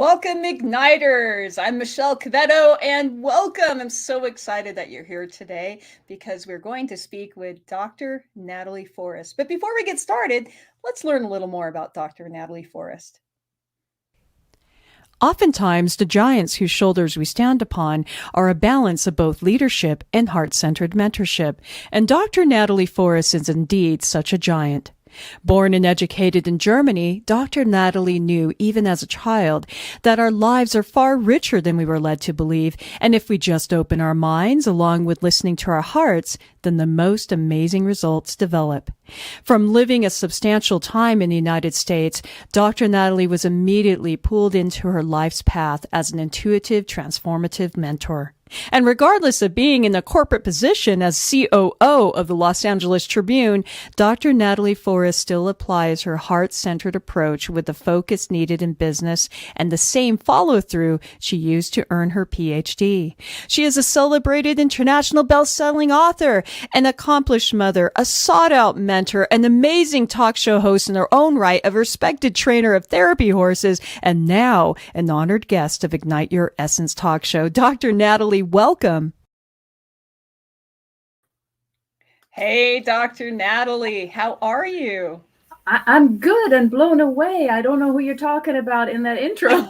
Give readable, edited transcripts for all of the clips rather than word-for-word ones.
Welcome, Igniters. I'm Michelle Quevedo, and welcome. I'm so excited that you're here today because we're going to speak with Dr. Natalie Forest. But before we get started, let's learn a little more about Dr. Natalie Forest. Oftentimes, the giants whose shoulders we stand upon are a balance of both leadership and heart-centered mentorship, and Dr. Natalie Forest is indeed such a giant. Born and educated in Germany, Dr. Natalie knew, even as a child, that our lives are far richer than we were led to believe, and if we just open our minds along with listening to our hearts, then the most amazing results develop. From living a substantial time in the United States, Dr. Natalie was immediately pulled into her life's path as an intuitive, transformative mentor. And regardless of being in a corporate position as COO of the Los Angeles Tribune, Dr. Natalie Forest still applies her heart-centered approach with the focus needed in business and the same follow-through she used to earn her PhD. She is a celebrated international best-selling author, an accomplished mother, a sought-out mentor, an amazing talk show host in her own right, a respected trainer of therapy horses, and now an honored guest of Ignite Your Essence talk show. Dr. Natalie, welcome. Hey, Dr. Natalie, how are you? I'm good and blown away. I don't know who you're talking about in that intro.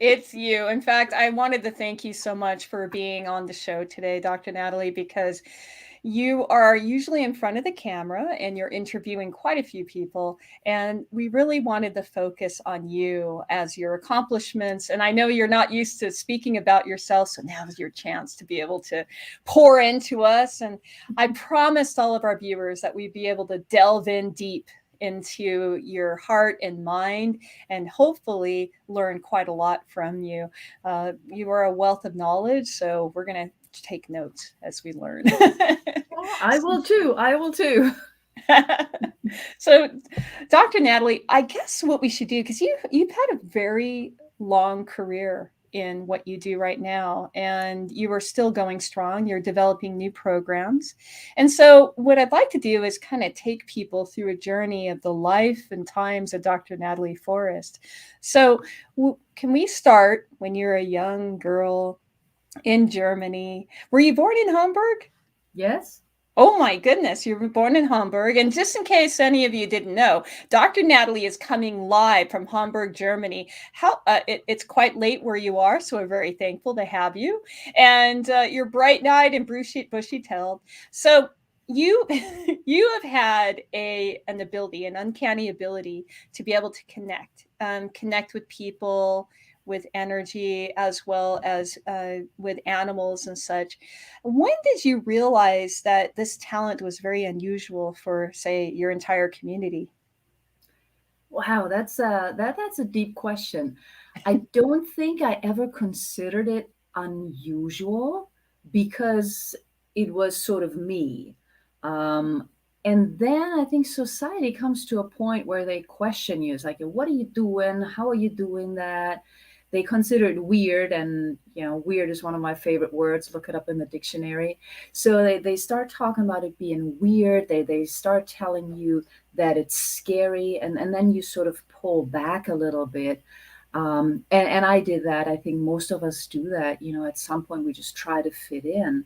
It's you. In fact, I wanted to thank you so much for being on the show today, Dr. Natalie, because you are usually in front of the camera and you're interviewing quite a few people. And we really wanted to focus on you as your accomplishments. And I know you're not used to speaking about yourself. So now is your chance to be able to pour into us. And I promised all of our viewers that we'd be able to delve in deep into your heart and mind and hopefully learn quite a lot from you. You are a wealth of knowledge. So we're going to take notes as we learn. I will too. I will too. So, Dr. Natalie, I guess what we should do, because you've had a very long career in what you do right now, and you are still going strong. You're developing new programs. And so what I'd like to do is kind of take people through a journey of the life and times of Dr. Natalie Forest. So can we start when you're a young girl in Germany? Were you born in Hamburg? Yes. Oh my goodness, you were born in Hamburg. And just in case any of you didn't know, Dr. Natalie is coming live from Hamburg, Germany. It's quite late where you are, so we're very thankful to have you. And you're bright-eyed and bushy-tailed. So you you have had an ability, an uncanny ability to be able to connect with people, with energy, as well as with animals and such. When did you realize that this talent was very unusual for, say, your entire community? Wow, that's a deep question. I don't think I ever considered it unusual because it was sort of me. Um, and then I think society comes to a point where they question you. It's like, what are you doing? How are you doing that? They consider it weird, and weird is one of my favorite words. Look it up in the dictionary. So they start talking about it being weird. They start telling you that it's scary, and then you sort of pull back a little bit. And I did that. I think most of us do that. At some point we just try to fit in.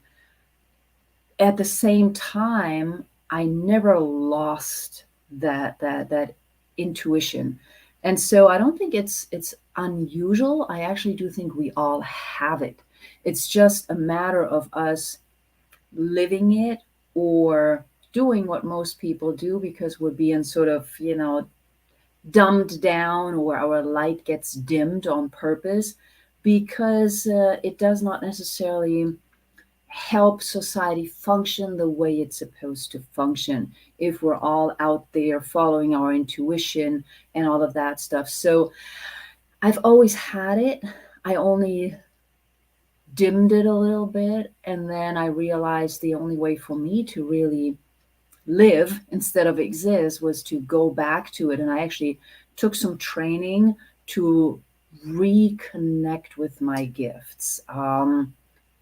At the same time, I never lost that intuition. And so I don't think it's unusual. I actually do think we all have it. It's just a matter of us living it or doing what most people do because we're being sort of, dumbed down, or our light gets dimmed on purpose because it does not necessarily help society function the way it's supposed to function if we're all out there following our intuition and all of that stuff. So I've always had it. I only dimmed it a little bit, and then I realized the only way for me to really live instead of exist was to go back to it. And I actually took some training to reconnect with my gifts.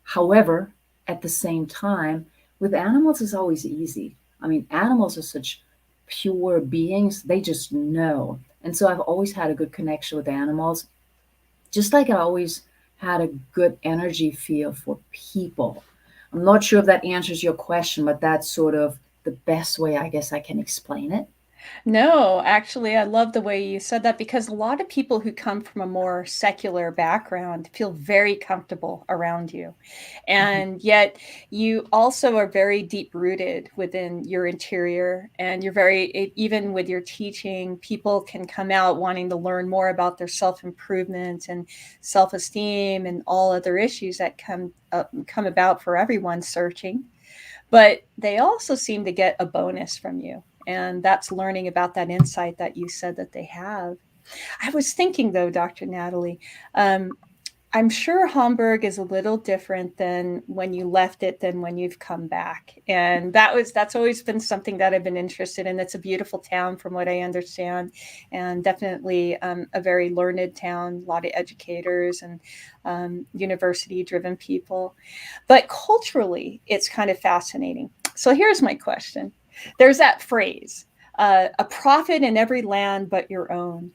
However, at the same time, with animals, it's always easy. I mean, animals are such pure beings, they just know. And so I've always had a good connection with animals. just like I always had a good energy feel for people. I'm not sure if that answers your question, but that's sort of the best way I guess I can explain it. No, actually, I love the way you said that because a lot of people who come from a more secular background feel very comfortable around you. Mhm. And yet, you also are very deep rooted within your interior. And you're even with your teaching, people can come out wanting to learn more about their self improvement and self esteem and all other issues that come about for everyone searching. But they also seem to get a bonus from you. And that's learning about that insight that you said that they have. I was thinking, though, Dr. Natalie, um, I'm sure Hamburg is a little different than when you left it than when you've come back. And that's always been something that I've been interested in. It's a beautiful town from what I understand, and definitely a very learned town, a lot of educators and university driven people. But culturally, it's kind of fascinating. So here's my question. There's that phrase, a prophet in every land but your own.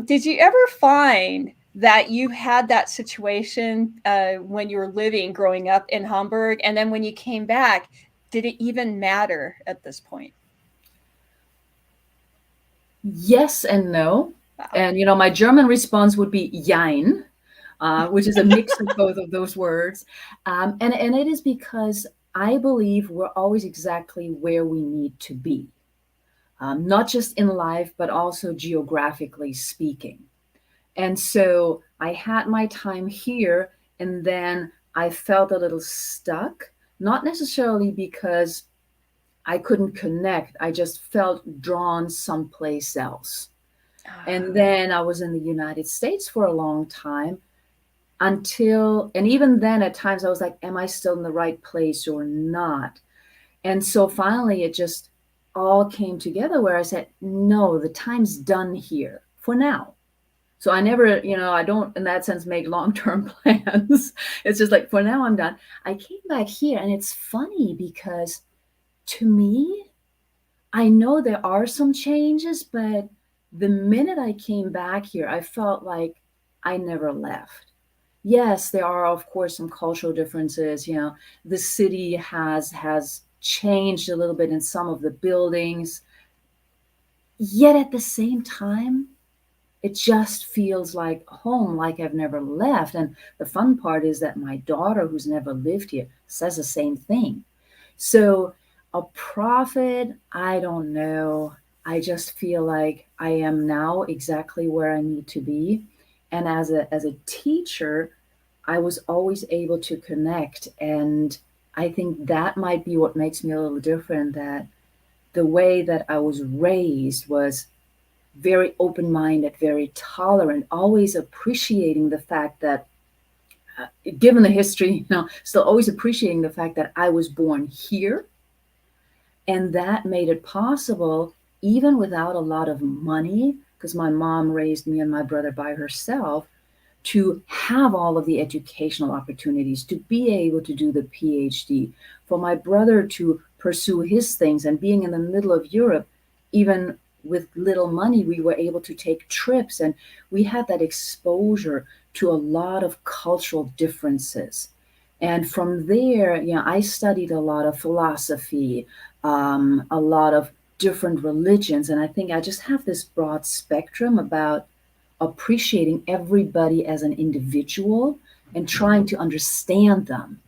Did you ever find that you had that situation when you were growing up in Hamburg, and then when you came back, did it even matter at this point? Yes and no. Wow. And my German response would be Jein, which is a mix of both of those words. And it is because I believe we're always exactly where we need to be, not just in life, but also geographically speaking. And so I had my time here, and then I felt a little stuck, not necessarily because I couldn't connect, I just felt drawn someplace else. And Ah, then I was in the United States for a long time and even then, at times, I was like, am I still in the right place or not? And so finally, it just all came together where I said, no, the time's done here for now. So I never, I don't, in that sense, make long term plans. It's just like, for now, I'm done. I came back here, and it's funny because to me, I know there are some changes, but the minute I came back here, I felt like I never left. Yes, there are of course some cultural differences. The city has changed a little bit in some of the buildings. Yet at the same time, it just feels like home, like I've never left. And the fun part is that my daughter, who's never lived here, says the same thing. So, a prophet, I don't know. I just feel like I am now exactly where I need to be. And as a teacher, I was always able to connect. And I think that might be what makes me a little different, that the way that I was raised was very open minded, very tolerant, always appreciating the fact that, given the history, still always appreciating the fact that I was born here. And that made it possible, even without a lot of money, because my mom raised me and my brother by herself, to have all of the educational opportunities, to be able to do the PhD, for my brother to pursue his things. And being in the middle of Europe, even with little money, we were able to take trips, and we had that exposure to a lot of cultural differences. And from there, I studied a lot of philosophy, a lot of different religions. And I think I just have this broad spectrum about appreciating everybody as an individual and trying to understand them.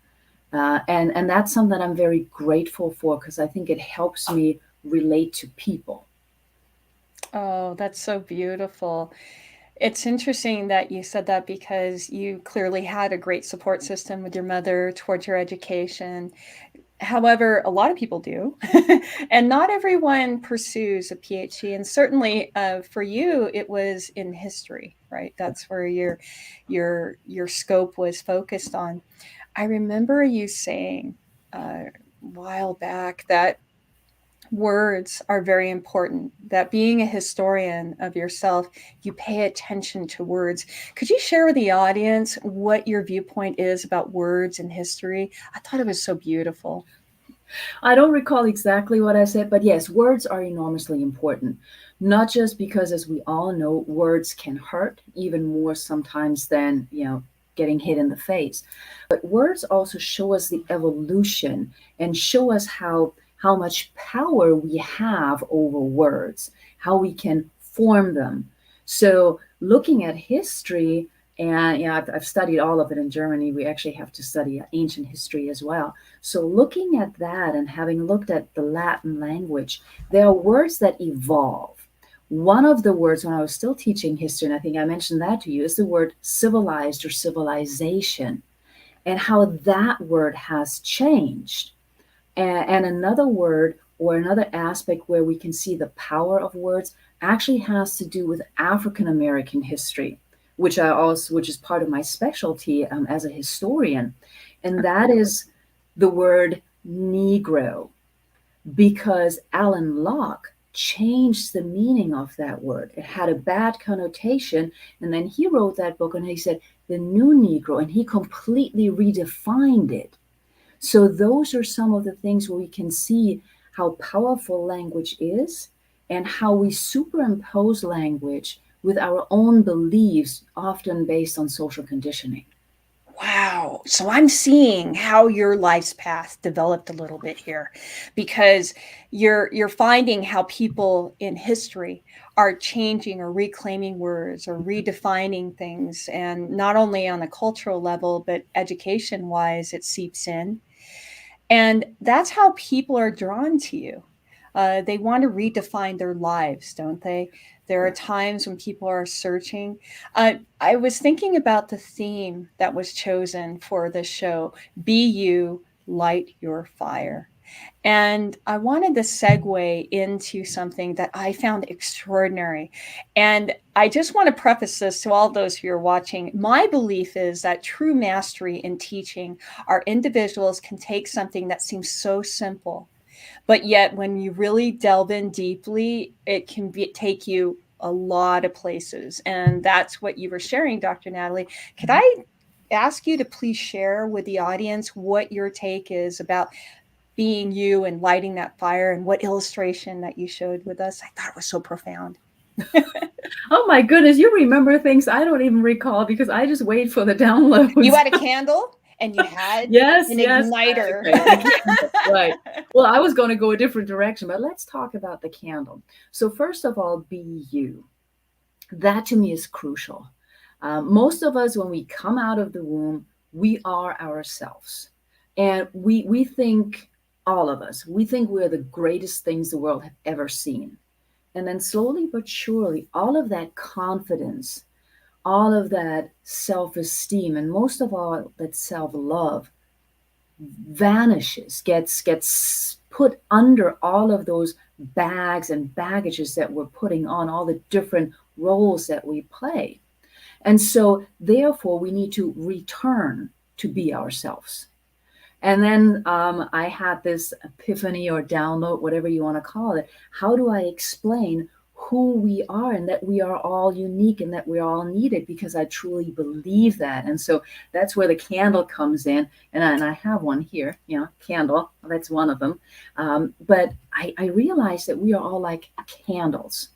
And that's something that I'm very grateful for, because I think it helps me relate to people. oh, that's so beautiful. It's interesting that you said that because you clearly had a great support system with your mother towards your education. However, a lot of people do, and not everyone pursues a PhD. And certainly, for you, it was in history, right? That's where your scope was focused on. I remember you saying a while back that words are very important, that being a historian of yourself, you pay attention to words. Could you share with the audience what your viewpoint is about words and history? I thought it was so beautiful. I don't recall exactly what I said, but yes, words are enormously important. Not just because, as we all know, words can hurt even more sometimes than, getting hit in the face. But words also show us the evolution and show us how much power we have over words, how we can form them. So looking at history, and I've studied all of it in Germany. We actually have to study ancient history as well. So, looking at that and having looked at the Latin language, there are words that evolve. One of the words, when I was still teaching history, and I think I mentioned that to you, is the word civilized or civilization, and how that word has changed. And another word or another aspect where we can see the power of words actually has to do with African American history, which is part of my specialty as a historian, and that is the word Negro, because Alan Locke changed the meaning of that word. It had a bad connotation, and then he wrote that book and he said the new Negro, and he completely redefined it. So those are some of the things where we can see how powerful language is and how we superimpose language with our own beliefs, often based on social conditioning. Wow. So I'm seeing how your life's path developed a little bit here, because you're finding how people in history are changing or reclaiming words or redefining things, and not only on a cultural level but education wise it seeps in. And that's how people are drawn to you. They want to redefine their lives, don't they? There are times when people are searching. I was thinking about the theme that was chosen for this show: Be You, Light Your Fire. And I wanted to segue into something that I found extraordinary. And I just want to preface this to all those who are watching. My belief is that true mastery in teaching are individuals can take something that seems so simple, but yet when you really delve in deeply, it can take you a lot of places. And that's what you were sharing, Dr. Natalie. Could I ask you to please share with the audience what your take is about being you and lighting that fire, and what illustration that you showed with us? I thought it was so profound. Oh my goodness, you remember things I don't even recall because I just wait for the downloads. You had a candle and you had Yes, an yes. igniter. Okay, the candle, right. Well, I was going to go a different direction, but let's talk about the candle. So first of all, be you. That to me is crucial. Most of us, when we come out of the womb, we are ourselves. And we think, all of us, we think we're the greatest things the world have ever seen. And then slowly but surely, all of that confidence, all of that self-esteem, and most of all, that self-love vanishes, gets put under all of those bags and baggages that we're putting on, all the different roles that we play. And so therefore we need to return to be ourselves. And then I had this epiphany or download, whatever you want to call it. How do I explain who we are and that we are all unique and that we're all needed? Because I truly believe that. And so that's where the candle comes in. And I have one here, candle. That's one of them. But I realized that we are all like candles.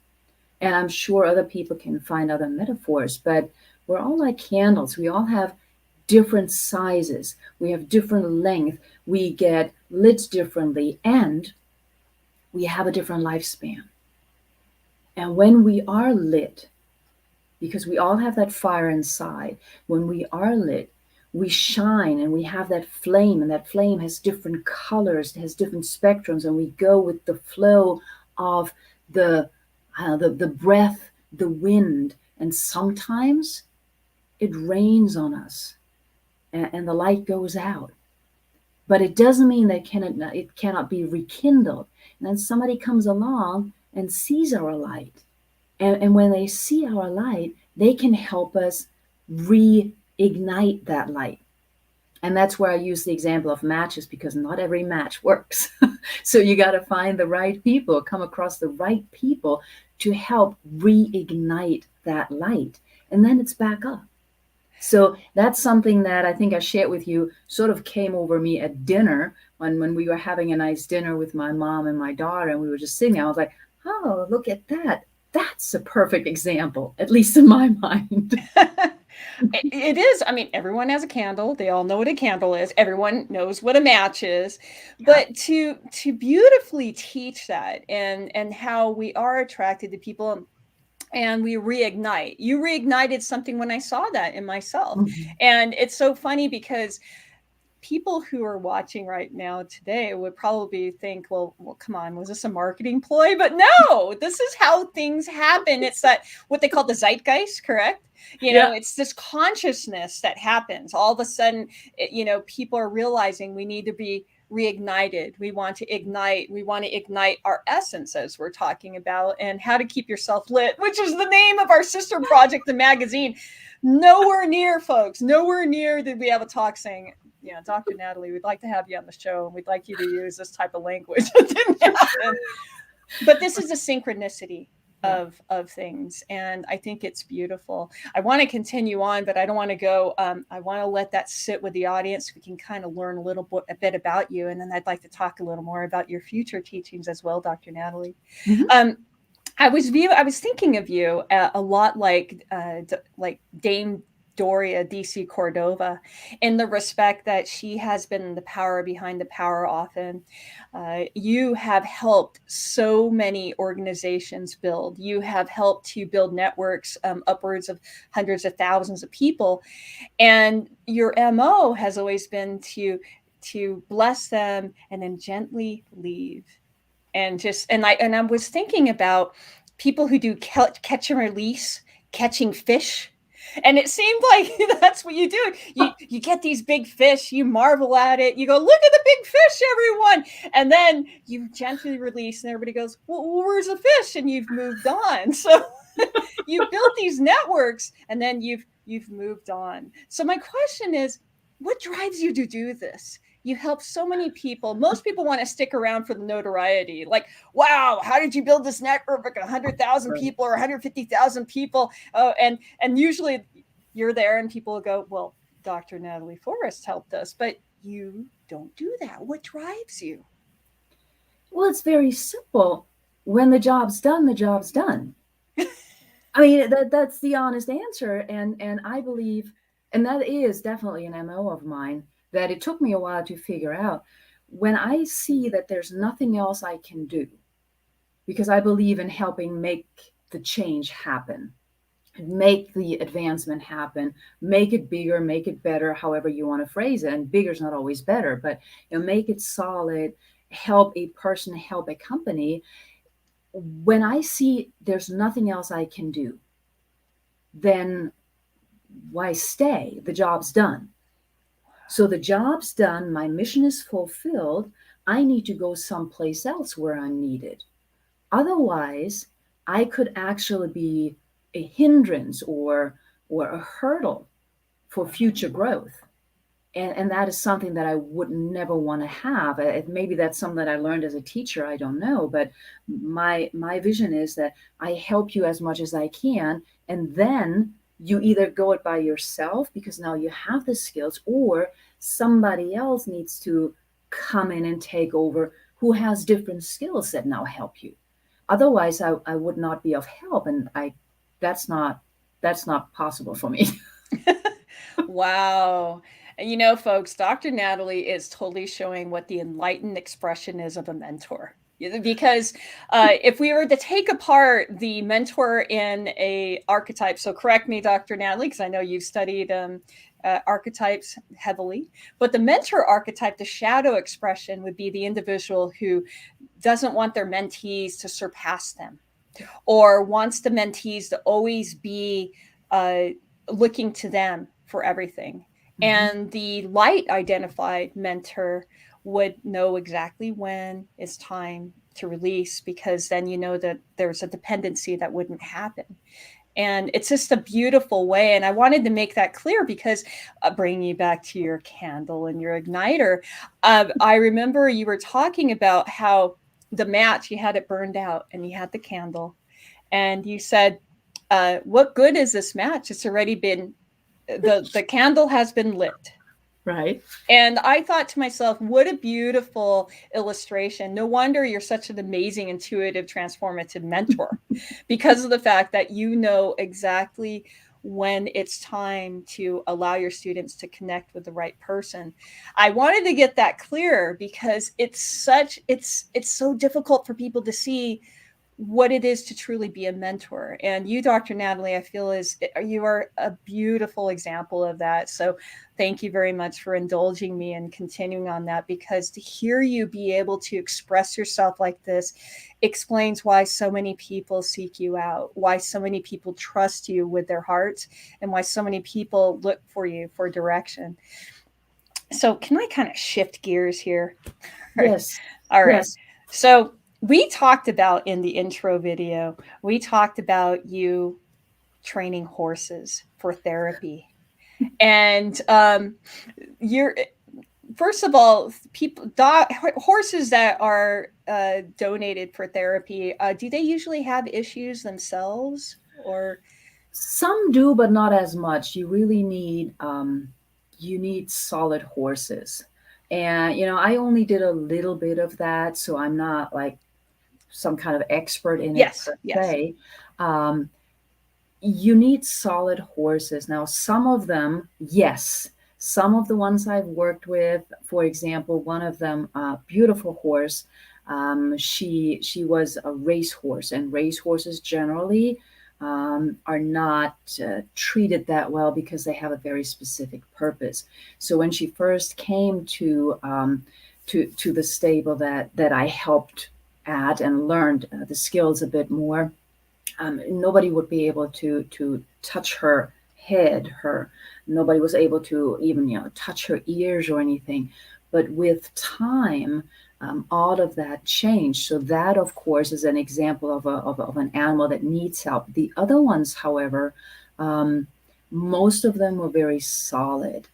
And I'm sure other people can find other metaphors, but we're all like candles. We all have different sizes, we have different length, we get lit differently, and we have a different lifespan. And when we are lit, because we all have that fire inside, when we are lit, we shine and we have that flame, and that flame has different colors, it has different spectrums, and we go with the flow of the breath, the wind, and sometimes it rains on us and the light goes out. But it doesn't mean that it cannot be rekindled. And then somebody comes along and sees our light. And when they see our light, they can help us reignite that light. And that's where I use the example of matches, because not every match works. So you got to find the right people, come across the right people to help reignite that light. And then it's back up. So that's something that I think I shared with you, sort of came over me at dinner when we were having a nice dinner with my mom and my daughter, and we were just sitting there. I was like, oh, look at that. That's a perfect example, at least in my mind. It is. I mean, everyone has a candle. They all know what a candle is. Everyone knows what a match is. Yeah. But to beautifully teach that and how we are attracted to people and we reignite. You reignited something when I saw that in myself. Mhm. And it's so funny because people who are watching right now today would probably think, well, come on, was this a marketing ploy? But no, this is how things happen. It's that what they call the zeitgeist, correct? Yeah. It's this consciousness that happens. All of a sudden, people are realizing we need to be reignited. We want to ignite. We want to ignite our essence, as we're talking about, and how to keep yourself lit, which is the name of our sister project, the magazine. Nowhere near, folks. Nowhere near did we have a talk saying, yeah, Dr. Natalie, we'd like to have you on the show and we'd like you to use this type of language. It didn't happen. But this is a synchronicity Yeah. of things. And I think it's beautiful. I want to continue on, but I don't want to go. I want to let that sit with the audience. We can kind of learn a bit about you. And then I'd like to talk a little more about your future teachings as well, Dr. Natalie. Mhm. I was thinking of you a lot like Dame Doria DC Cordova, in the respect that she has been the power behind the power often. You have helped so many organizations build. You have helped to build networks upwards of hundreds of thousands of people, and your MO has always been to bless them and then gently leave. And I was thinking about people who do catch and release, catching fish. And it seemed like that's what you do. You get these big fish, you marvel at it, you go, look at the big fish, everyone. And then you gently release, and everybody goes, well, where's the fish? And you've moved on. So you've built these networks, and then you've moved on. So my question is, what drives you to do this? You help so many people. Most people want to stick around for the notoriety. Like, wow, how did you build this network of 100,000 Right. people or 150,000 people? Oh, and usually you're there and people will go, well, Dr. Natalie Forest helped us, but you don't do that. What drives you? Well, it's very simple. When the job's done, the job's done. I mean, that's the honest answer. And I believe, and that is definitely an MO of mine that it took me a while to figure out. When I see that there's nothing else I can do, because I believe in helping make the change happen, make the advancement happen, make it bigger, make it better, however you want to phrase it. And bigger is not always better, but make it solid, help a person, help a company. When I see there's nothing else I can do, then why stay? The job's done. So the job's done, my mission is fulfilled. I need to go someplace else where I'm needed. Otherwise, I could actually be a hindrance or a hurdle for future growth. And that is something that I would never want to have. Maybe that's something that I learned as a teacher. I don't know, but my vision is that I help you as much as I can, and then you either go it by yourself because now you have the skills, or somebody else needs to come in and take over who has different skills that now help you. Otherwise, I would not be of help, and I that's not that's not possible for me. Wow. Folks, Dr. Natalie is totally showing what the enlightened expression is of a mentor. Because if we were to take apart the mentor in a archetype, so correct me, Dr. Natalie, because I know you've studied archetypes heavily, but the mentor archetype, the shadow expression, would be the individual who doesn't want their mentees to surpass them, or wants the mentees to always be uh, looking to them for everything. Mhm. And the light identified mentor would know exactly when it's time to release, because then you know that there's a dependency that wouldn't happen. And it's just a beautiful way. And I wanted to make that clear because bringing you back to your candle and your igniter, I remember you were talking about how the match, you had it burned out and you had the candle. And you said, what good is this match? It's already been the candle has been lit. Right. And I thought to myself, what a beautiful illustration. No wonder you're such an amazing, intuitive, transformative mentor, because of the fact that you know exactly when it's time to allow your students to connect with the right person. I wanted to get that clear because it's so difficult for people to see what it is to truly be a mentor. And you, Dr. Natalie, I feel you are a beautiful example of that. So thank you very much for indulging me and continuing on that, because to hear you be able to express yourself like this explains why so many people seek you out, why so many people trust you with their hearts, and why so many people look for you for direction. So can I kind of shift gears here? Yes. All right. Yes. So we talked about in the intro video, we talked about you training horses for therapy. And you're, first of all, horses that are donated for therapy, do they usually have issues themselves, or? Some do, but not as much. You need solid horses. And I only did a little bit of that, so I'm not like some kind of expert in it Yes, per yes. se. Um, you need solid horses. Now, some of them, yes. Some of the ones I've worked with, for example, one of them, beautiful horse. She was a racehorse, and racehorses generally are not treated that well because they have a very specific purpose. So when she first came to the stable that I helped at and learned the skills a bit more, nobody would be able to touch her head. Nobody was able to even touch her ears or anything. But with time, all of that changed. So that, of course, is an example of an animal that needs help. The other ones, however, um, most of them were very solid.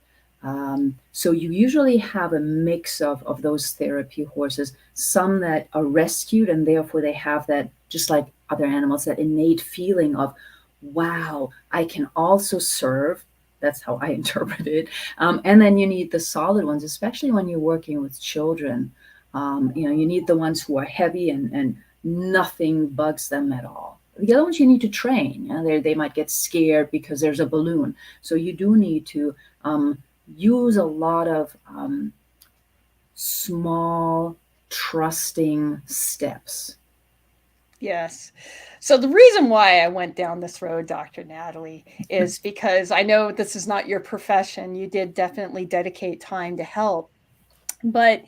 So you usually have a mix of those therapy horses, some that are rescued and therefore they have that, just like other animals, that innate feeling of, wow, I can also serve. That's how I interpret it. And then you need the solid ones, especially when you're working with children. You need the ones who are heavy and nothing bugs them at all. The other ones you need to train. They might get scared because there's a balloon. So you do need to use a lot of small, trusting steps. Yes. So the reason why I went down this road, Dr. Natalie, is because I know this is not your profession. You did definitely dedicate time to help. But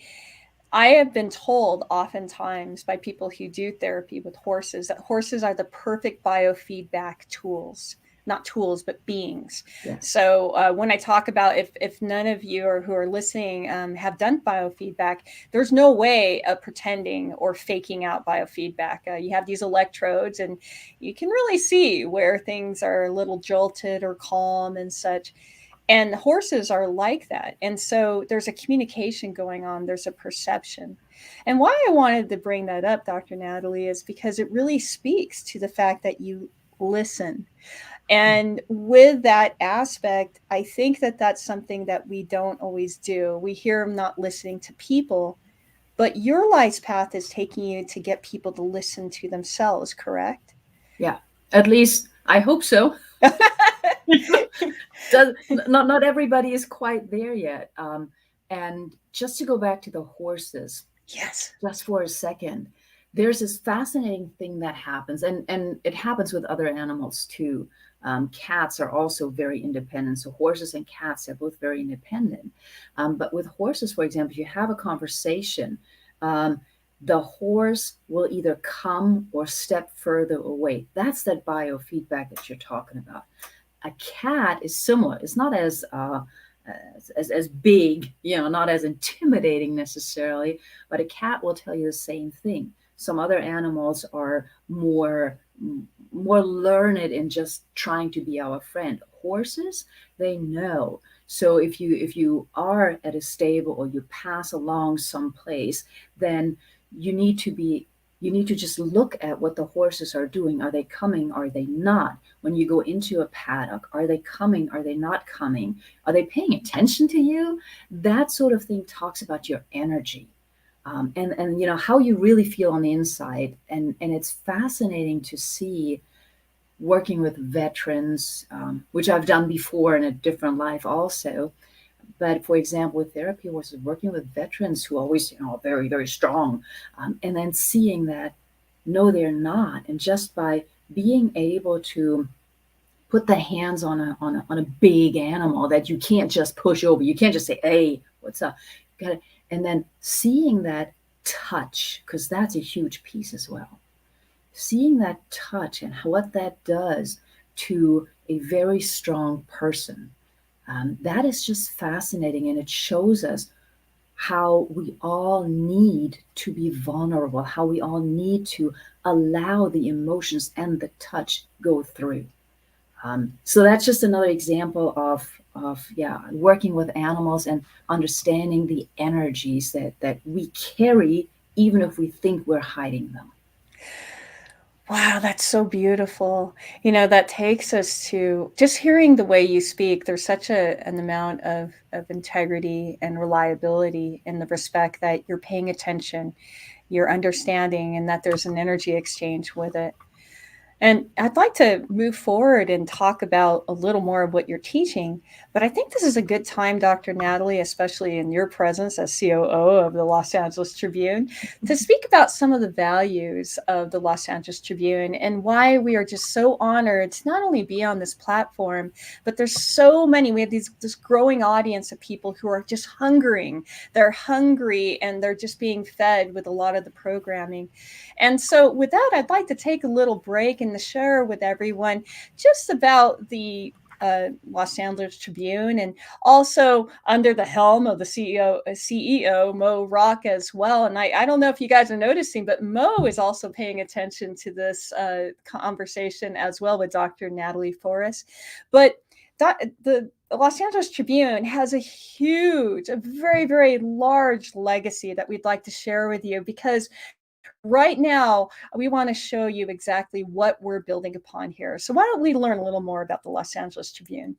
I have been told oftentimes by people who do therapy with horses that horses are the perfect biofeedback tools, not tools, but beings. Yes. So when I talk about, if none of you or who are listening have done biofeedback, there's no way of pretending or faking out biofeedback. You have these electrodes and you can really see where things are a little jolted or calm and such. And horses are like that. And so there's a communication going on, there's a perception. And why I wanted to bring that up, Dr. Natalie, is because it really speaks to the fact that you listen. And with that aspect, I think that that's something that we don't always do. We hear them not listening to people, but your life's path is taking you to get people to listen to themselves, correct? Yeah. At least I hope so. Not everybody is quite there yet. And just to go back to the horses, Yes. just for a second, there's this fascinating thing that happens, and it happens with other animals too. Cats are also very independent. So horses and cats are both very independent. But with horses, for example, you have a conversation. Um, the horse will either come or step further away. That's that biofeedback that you're talking about. A cat is similar. It's not as big, not as intimidating necessarily, but a cat will tell you the same thing. Some other animals are more learned in just trying to be our friend. Horses, they know. So if you are at a stable or you pass along someplace, then you need to be You need to just look at what the horses are doing. Are they coming? Are they not? When you go into a paddock, are they coming? Are they not coming? Are they paying attention to you? That sort of thing talks about your energy. And you know how you really feel on the inside, and it's fascinating to see, working with veterans, which I've done before in a different life also. But for example, with therapy, I was working with veterans who always, are very, very strong, and then seeing that no, they're not, and just by being able to put the hands on a big animal that you can't just push over, you can't just say, "Hey, what's up?" Got it, and then seeing that touch, because that's a huge piece as well. Seeing that touch and what that does to a very strong person, that is just fascinating. And it shows us how we all need to be vulnerable, how we all need to allow the emotions and the touch go through. So that's just another example of yeah, working with animals and understanding the energies that we carry, even if we think we're hiding them. Wow, that's so beautiful. That takes us to just hearing the way you speak. There's such an amount of integrity and reliability in the respect that you're paying attention, you're understanding, and that there's an energy exchange with it. And I'd like to move forward and talk about a little more of what you're teaching. But I think this is a good time, Dr. Natalie, especially in your presence as COO of the Los Angeles Tribune, to speak about some of the values of the Los Angeles Tribune and why we are just so honored to not only be on this platform, but there's so many. We have this growing audience of people who are just hungering. They're hungry and they're just being fed with a lot of the programming. And so with that, I'd like to take a little break and share with everyone just about the Los Angeles Tribune, and also under the helm of the CEO Mo Rock as well. And I don't know if you guys are noticing, but Mo is also paying attention to this conversation as well with Dr. Natalie Forest. But the Los Angeles Tribune has a very, very large legacy that we'd like to share with you, because right now we want to show you exactly what we're building upon here. So why don't we learn a little more about the Los Angeles Tribune?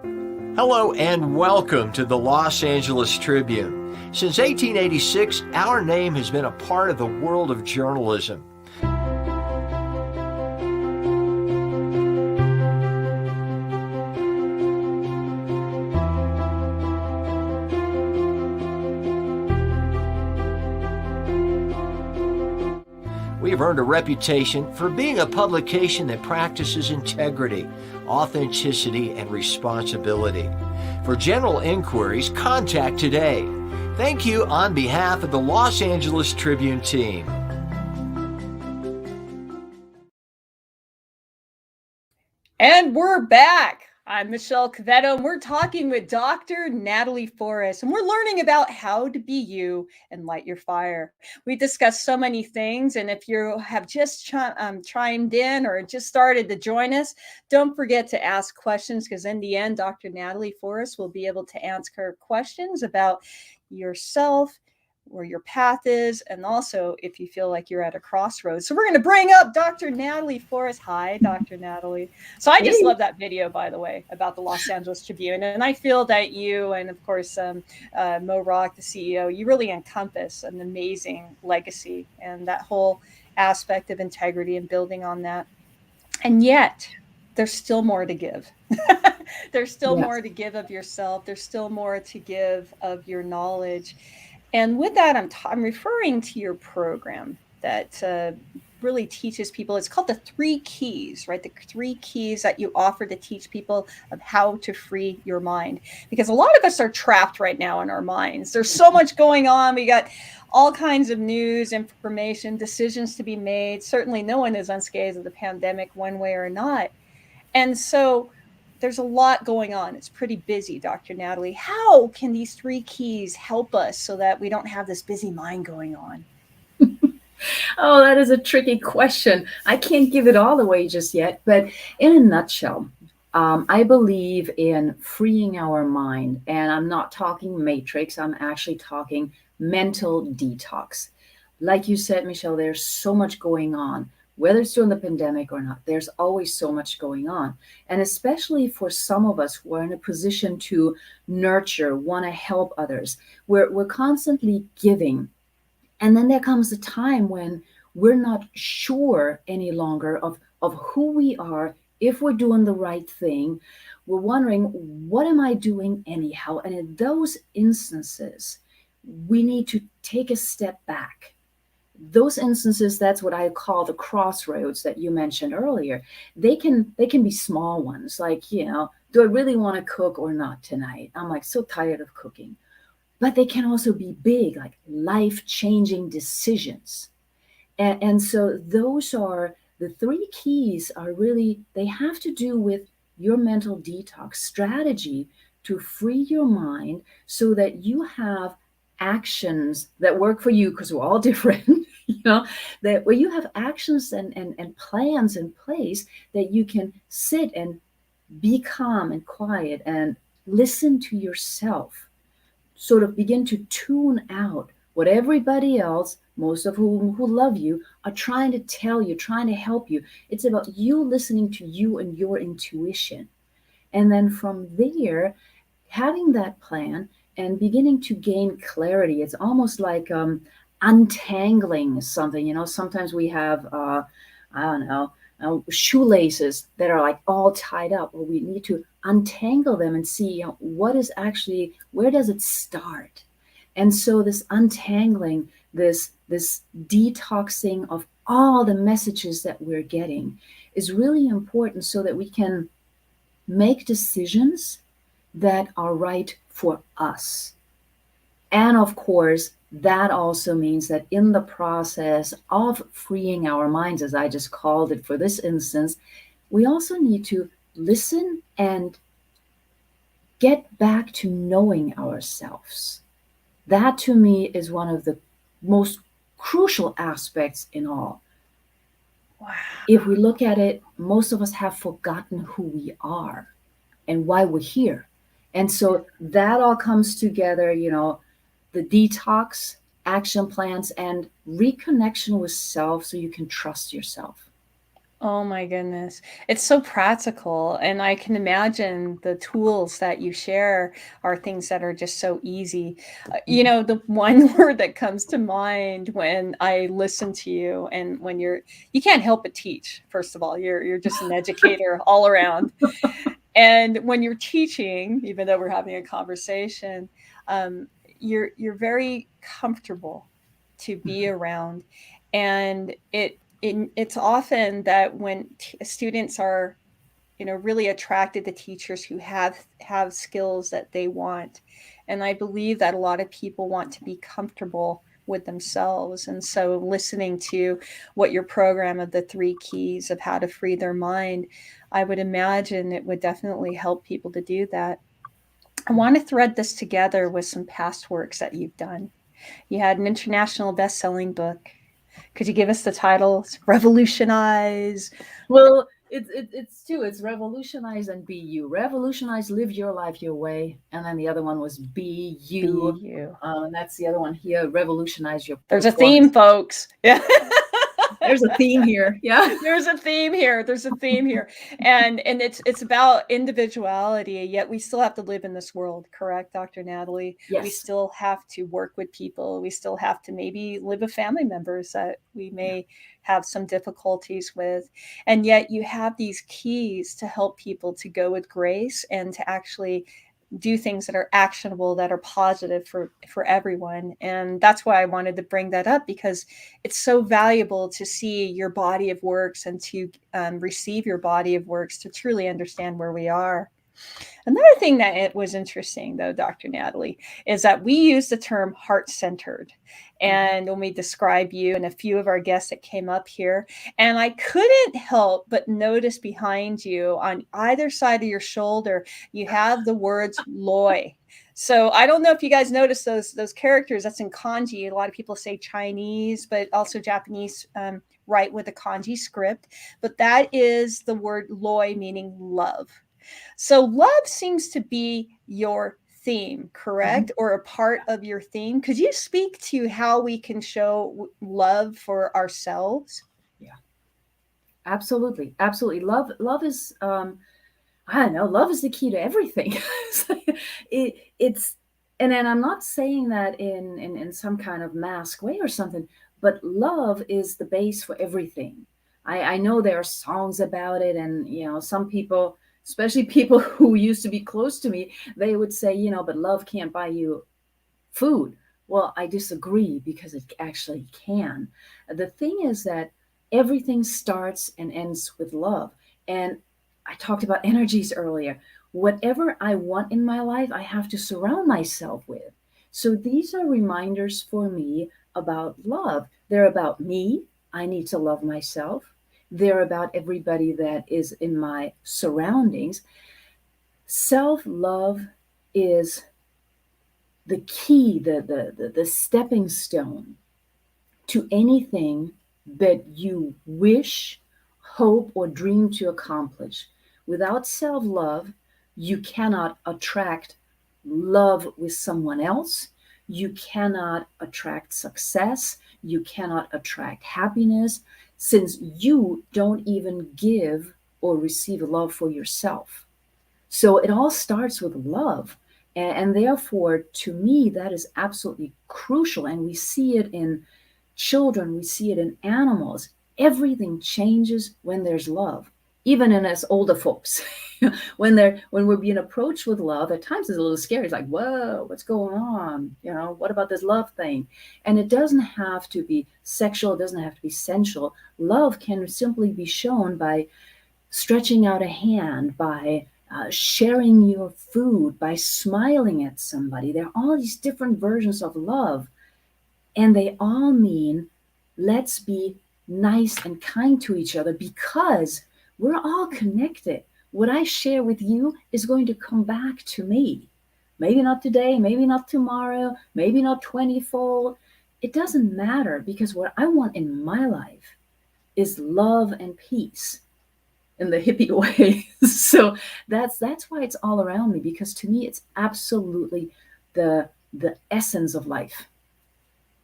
Hello and welcome to the Los Angeles Tribune. Since 1886, our name has been a part of the world of journalism. We've earned a reputation for being a publication that practices integrity, authenticity, and responsibility. For general inquiries, contact today. Thank you on behalf of the Los Angeles Tribune team. And we're back. I'm Michelle Quevedo, and we're talking with Dr. Natalie Forest, and we're learning about how to be you and light your fire. We discussed so many things, and if you have just chimed in or just started to join us, don't forget to ask questions, because in the end, Dr. Natalie Forest will be able to answer questions about yourself, where your path is, and also if you feel like you're at a crossroads. So we're going to bring up Dr. Natalie Forest. Hi, Dr. Natalie. So I just love that video, by the way, about the Los Angeles Tribune. And I feel that you, and of course, Mo Rock, the CEO, you really encompass an amazing legacy and that whole aspect of integrity and building on that. And yet, there's still more to give. There's still more to give of yourself. There's still more to give of your knowledge. And with that, I'm referring to your program that really teaches people. It's called the 3 Keys, right? The 3 keys that you offer to teach people of how to free your mind. Because a lot of us are trapped right now in our minds. There's so much going on. We got all kinds of news, information, decisions to be made. Certainly no one is unscathed of the pandemic one way or not. And so there's a lot going on. It's pretty busy, Dr. Natalie. How can these 3 keys help us so that we don't have this busy mind going on? Oh, that is a tricky question. I can't give it all away just yet, but in a nutshell, I believe in freeing our mind. And I'm not talking matrix, I'm actually talking mental detox. like you said, Michelle, there's so much going on. Whether it's during the pandemic or not, there's always so much going on. And especially for some of us who are in a position to nurture, want to help others, we're constantly giving. And then there comes a time when we're not sure any longer of who we are, if we're doing the right thing. We're wondering, what am I doing anyhow? And in those instances, we need to take a step back. Those instances, that's what I call the crossroads that you mentioned earlier. They can be small ones, like, do I really want to cook or not tonight? I'm like so tired of cooking. But they can also be big, like life-changing decisions. And so those are the three keys. Are really, they have to do with your mental detox strategy to free your mind so that you have actions that work for you, because we're all different. That where you have actions and plans in place that you can sit and be calm and quiet and listen to yourself, sort of begin to tune out what everybody else, most of whom who love you, are trying to tell you, trying to help you. It's about you listening to you and your intuition. And then from there, having that plan and beginning to gain clarity. It's almost like untangling something. Sometimes we have, I don't know, shoelaces that are like all tied up, or we need to untangle them and see, what is actually, where does it start? And so this untangling, this detoxing of all the messages that we're getting is really important so that we can make decisions that are right for us. And of course, that also means that in the process of freeing our minds, as I just called it for this instance, we also need to listen and get back to knowing ourselves. That to me is one of the most crucial aspects in all. Wow. If we look at it, most of us have forgotten who we are and why we're here. And so that all comes together, the detox, action plans, and reconnection with self so you can trust yourself. Oh my goodness. It's so practical. And I can imagine the tools that you share are things that are just so easy. The one word that comes to mind when I listen to you, and when you can't help but teach, first of all, you're just an educator all around. And when you're teaching, even though we're having a conversation, you're very comfortable to be around. And it's often that when students are, really attracted to teachers who have skills that they want. And I believe that a lot of people want to be comfortable with themselves. And so listening to what your program of the 3 keys of how to free their mind, I would imagine it would definitely help people to do that. I want to thread this together with some past works that you've done. You had an international best-selling book. Could you give us the title? Revolutionize. Well, it's two. It's revolutionize and be you. Revolutionize, live your life your way, and then the other one was be you. Be you. And that's the other one here. Revolutionize your. There's a theme, folks. Yeah. There's a theme here. Yeah. There's a theme here. And it's about individuality, yet we still have to live in this world, correct, Dr. Natalie? Yes. We still have to work with people. We still have to maybe live with family members that we may have some difficulties with. And yet you have these keys to help people to go with grace and to actually do things that are actionable, that are positive for everyone. And that's why I wanted to bring that up, because it's so valuable to see your body of works and to receive your body of works to truly understand where we are. Another thing that it was interesting, though, Dr. Natalie, is that we use the term heart-centered. And when we describe you and a few of our guests that came up here, and I couldn't help but notice behind you on either side of your shoulder, you have the words "loy." So I don't know if you guys noticed those characters. That's in kanji. A lot of people say Chinese, but also Japanese write with a kanji script. But that is the word "loy," meaning love. So love seems to be your theme, correct? Or a part of your theme. Could you speak to how we can show love for ourselves? Yeah, absolutely. Absolutely. Love is, I don't know, love is the key to everything. It's, and then I'm not saying that in some kind of mask way or something, but love is the base for everything. I know there are songs about it, and some people, especially people who used to be close to me, they would say, but love can't buy you food. Well, I disagree, because it actually can. The thing is that everything starts and ends with love. And I talked about energies earlier. Whatever I want in my life, I have to surround myself with. So these are reminders for me about love. They're about me. I need to love myself. They're about everybody that is in my surroundings. Self love is the key, the stepping stone to anything that you wish, hope, or dream to accomplish. Without self love, you cannot attract love with someone else. You cannot attract success. You cannot attract happiness, since you don't even give or receive love for yourself. So it all starts with love. And therefore, to me, that is absolutely crucial. And we see it in children, we see it in animals. Everything changes when there's love, even in us older folks. When we're being approached with love, at times it's a little scary. It's like, whoa, what's going on? What about this love thing? And it doesn't have to be sexual, it doesn't have to be sensual. Love can simply be shown by stretching out a hand, by sharing your food, by smiling at somebody. There are all these different versions of love, and they all mean let's be nice and kind to each other, because we're all connected. What I share with you is going to come back to me. Maybe not today, maybe not tomorrow, maybe not 20-fold. It doesn't matter, because what I want in my life is love and peace, in the hippie way. So that's why it's all around me, because to me it's absolutely the essence of life.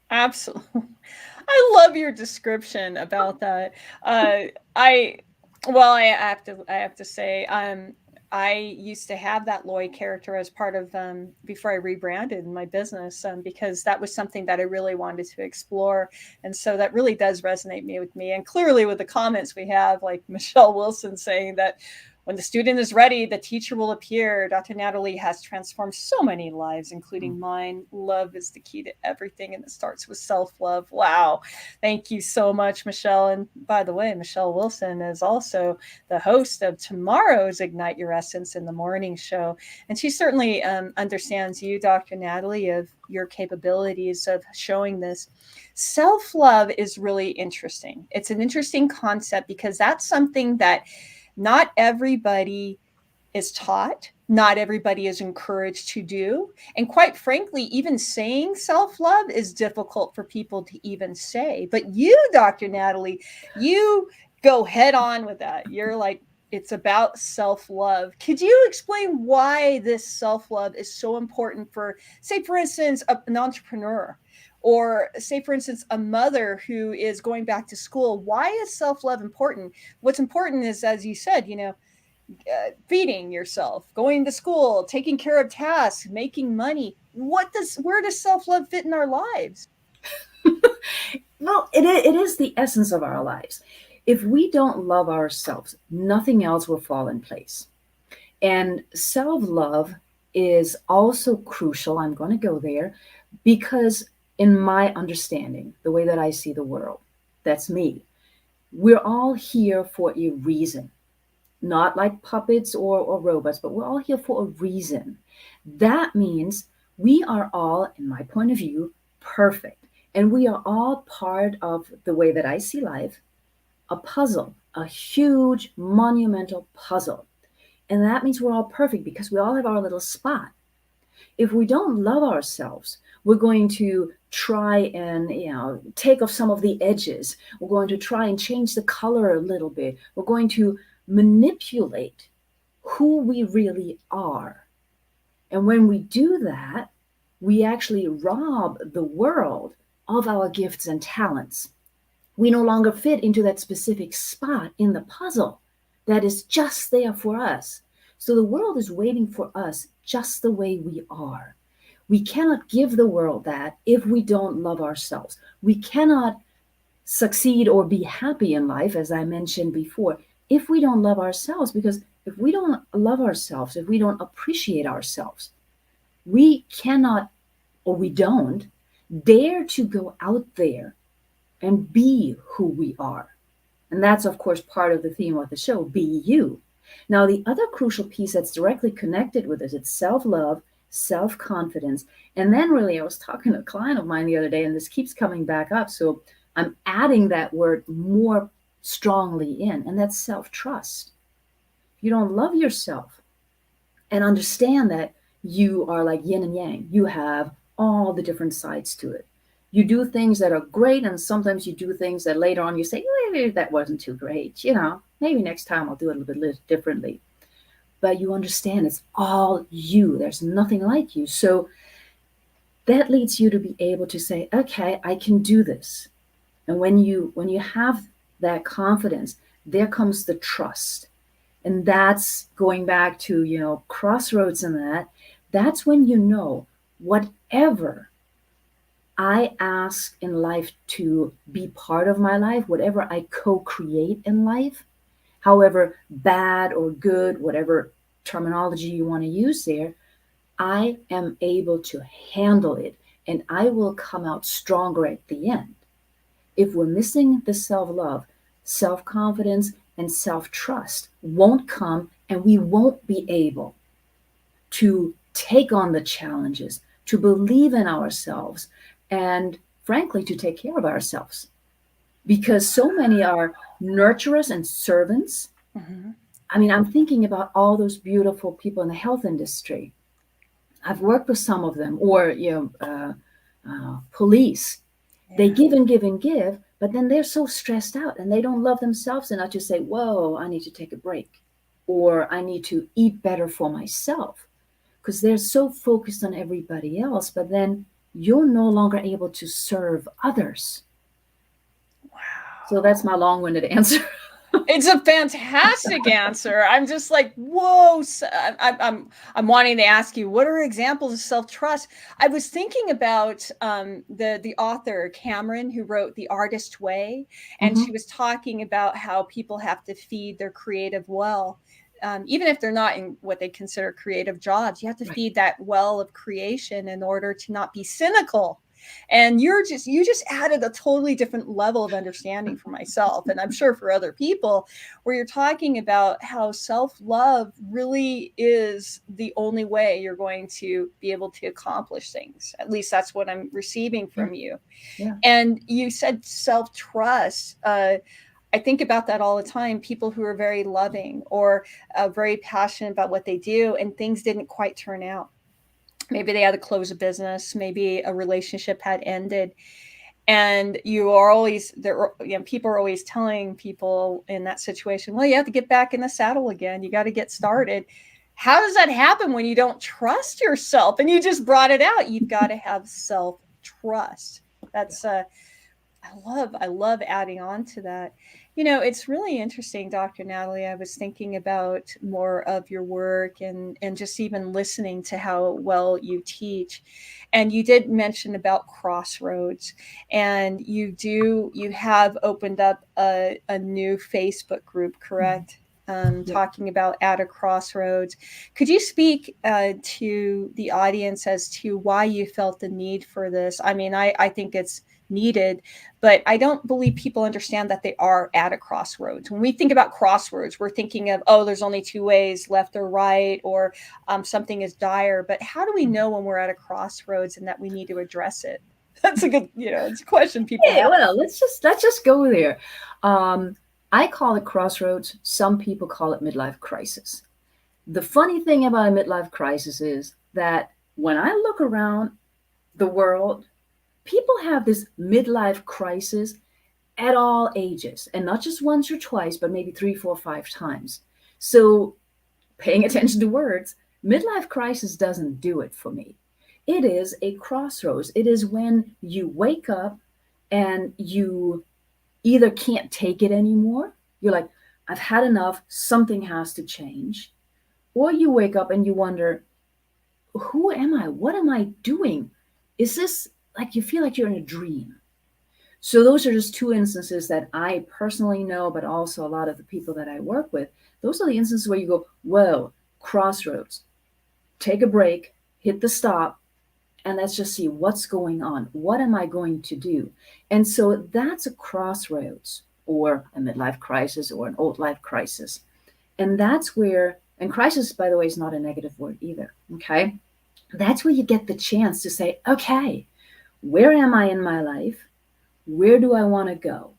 Absolutely. I love your description about that. I well, I have to say, I used to have that Lloyd character as part of before I rebranded my business, because that was something that I really wanted to explore, and so that really does resonate with me. And clearly, with the comments we have, like Michelle Wilson saying that when the student is ready, the teacher will appear. Dr. Natalie has transformed so many lives, including mine. Love is the key to everything, and it starts with self-love. Wow. Thank you so much, Michelle. And by the way, Michelle Wilson is also the host of tomorrow's Ignite Your Essence in the Morning show. And she certainly understands you, Dr. Natalie, of your capabilities of showing this. Self-love is really interesting. It's an interesting concept, because that's something that not everybody is taught, not everybody is encouraged to do. And quite frankly, even saying self-love is difficult for people to even say. But you, Dr. Natalie, you go head on with that. You're like, it's about self-love. Could you explain why this self-love is so important for, say, for instance, an entrepreneur? Or say, for instance, a mother who is going back to school. Why is self-love important? What's important is, as you said, feeding yourself, going to school, taking care of tasks, making money. Where does self-love fit in our lives? Well, it is the essence of our lives. If we don't love ourselves, nothing else will fall in place. And self-love is also crucial. I'm going to go there, because in my understanding, the way that I see the world, that's me. We're all here for a reason, not like puppets or robots, but we're all here for a reason. That means we are all, in my point of view, perfect. And we are all part of, the way that I see life, a puzzle, a huge monumental puzzle. And that means we're all perfect, because we all have our little spot. If we don't love ourselves, we're going to try and take off some of the edges. We're going to try and change the color a little bit. We're going to manipulate who we really are. And when we do that, we actually rob the world of our gifts and talents. We no longer fit into that specific spot in the puzzle that is just there for us. So the world is waiting for us just the way we are. We cannot give the world that if we don't love ourselves. We cannot succeed or be happy in life, as I mentioned before, if we don't love ourselves. Because if we don't love ourselves, if we don't appreciate ourselves, we cannot, or we don't dare to go out there and be who we are. And that's, of course, part of the theme of the show, be you. Now, the other crucial piece that's directly connected with this, it's self-love, self-confidence. And then really, I was talking to a client of mine the other day, and this keeps coming back up. So I'm adding that word more strongly in, and that's self-trust. If you don't love yourself and understand that you are like yin and yang, you have all the different sides to it. You do things that are great, and sometimes you do things that later on you say, maybe that wasn't too great. Maybe next time I'll do it a little bit differently. But you understand it's all you. There's nothing like you. So that leads you to be able to say, okay, I can do this. And when you have that confidence, there comes the trust. And that's going back to, Crossroads and that's when whatever I ask in life to be part of my life, whatever I co-create in life, however bad or good, whatever terminology you want to use there, I am able to handle it, and I will come out stronger at the end. If we're missing the self-love, self-confidence, and self-trust won't come, and we won't be able to take on the challenges, to believe in ourselves, and frankly, to take care of ourselves. Because so many are nurturers and servants. Mm-hmm. I mean, I'm thinking about all those beautiful people in the health industry. I've worked with some of them, or police. Yeah. They give and give and give, but then they're so stressed out and they don't love themselves enough to say, whoa, I need to take a break, or I need to eat better for myself, because they're so focused on everybody else. But then you're no longer able to serve others. Wow. So that's my long-winded answer. It's a fantastic answer. I'm just like, whoa. I'm wanting to ask you, what are examples of self-trust? I was thinking about the author Cameron, who wrote The Artist Way, and she was talking about how people have to feed their creative well. Even if they're not in what they consider creative jobs, you have to feed that well of creation in order to not be cynical. And you just added a totally different level of understanding for myself, and I'm sure for other people, where you're talking about how self-love really is the only way you're going to be able to accomplish things. At least that's what I'm receiving from you. Yeah. And you said self-trust. I think about that all the time. People who are very loving or very passionate about what they do, and things didn't quite turn out. Maybe they had to close a business. Maybe a relationship had ended. And you are always there. People are always telling people in that situation, well, you have to get back in the saddle again. You got to get started. How does that happen when you don't trust yourself? And you just brought it out. You've got to have self-trust. That's I love adding on to that. It's really interesting, Dr. Natalie. I was thinking about more of your work and just even listening to how well you teach. And you did mention about Crossroads, and you have opened up a new Facebook group, correct? Talking about at a crossroads. Could you speak to the audience as to why you felt the need for this? I mean, I think it's needed, but I don't believe people understand that they are at a crossroads. When we think about crossroads, we're thinking of, there's only two ways, left or right, or something is dire. But how do we know when we're at a crossroads and that we need to address it? That's a good, it's a question people have. Well, let's just go there. I call it crossroads. Some people call it midlife crisis. The funny thing about a midlife crisis is that when I look around the world, people have this midlife crisis at all ages, and not just once or twice, but maybe 3, 4, 5 times. So paying attention to words, Midlife crisis doesn't do it for me. It is a crossroads. It is when you wake up and you either can't take it anymore. You're like, I've had enough. Something has to change. Or you wake up and you wonder, who am I? What am I doing? Is this like you feel like you're in a dream? So those are just two instances that I personally know, but also a lot of the people that I work with. Those are the instances where you go, whoa, crossroads, take a break, hit the stop, and let's just see what's going on. What am I going to do? And so that's a crossroads or a midlife crisis or an old life crisis. And that's where, and crisis, by the way, is not a negative word either. Okay. That's where you get the chance to say, okay, where am I in my life? Where do I want to go?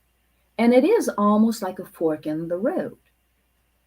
And it is almost like a fork in the road.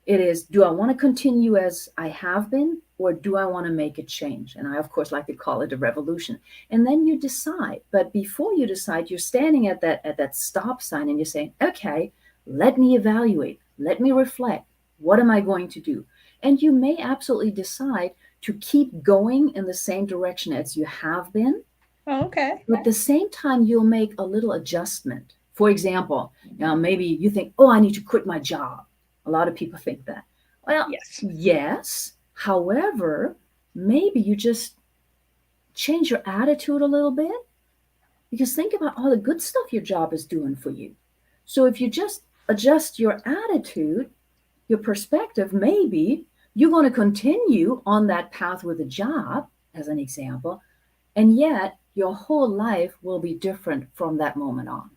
It is, do I want to continue as I have been, or do I want to make a change? And I, of course, like to call it a revolution. And then you decide. But before you decide, you're standing at that stop sign and you're saying, okay, let me evaluate. Let me reflect. What am I going to do? And you may absolutely decide to keep going in the same direction as you have been. Oh, okay. But at the same time, you'll make a little adjustment. For example, maybe you think, oh, I need to quit my job. A lot of people think that. Well, yes. However, maybe you just change your attitude a little bit, because think about all the good stuff your job is doing for you. So if you just adjust your attitude, your perspective, maybe you're going to continue on that path with a job, as an example, and yet your whole life will be different from that moment on.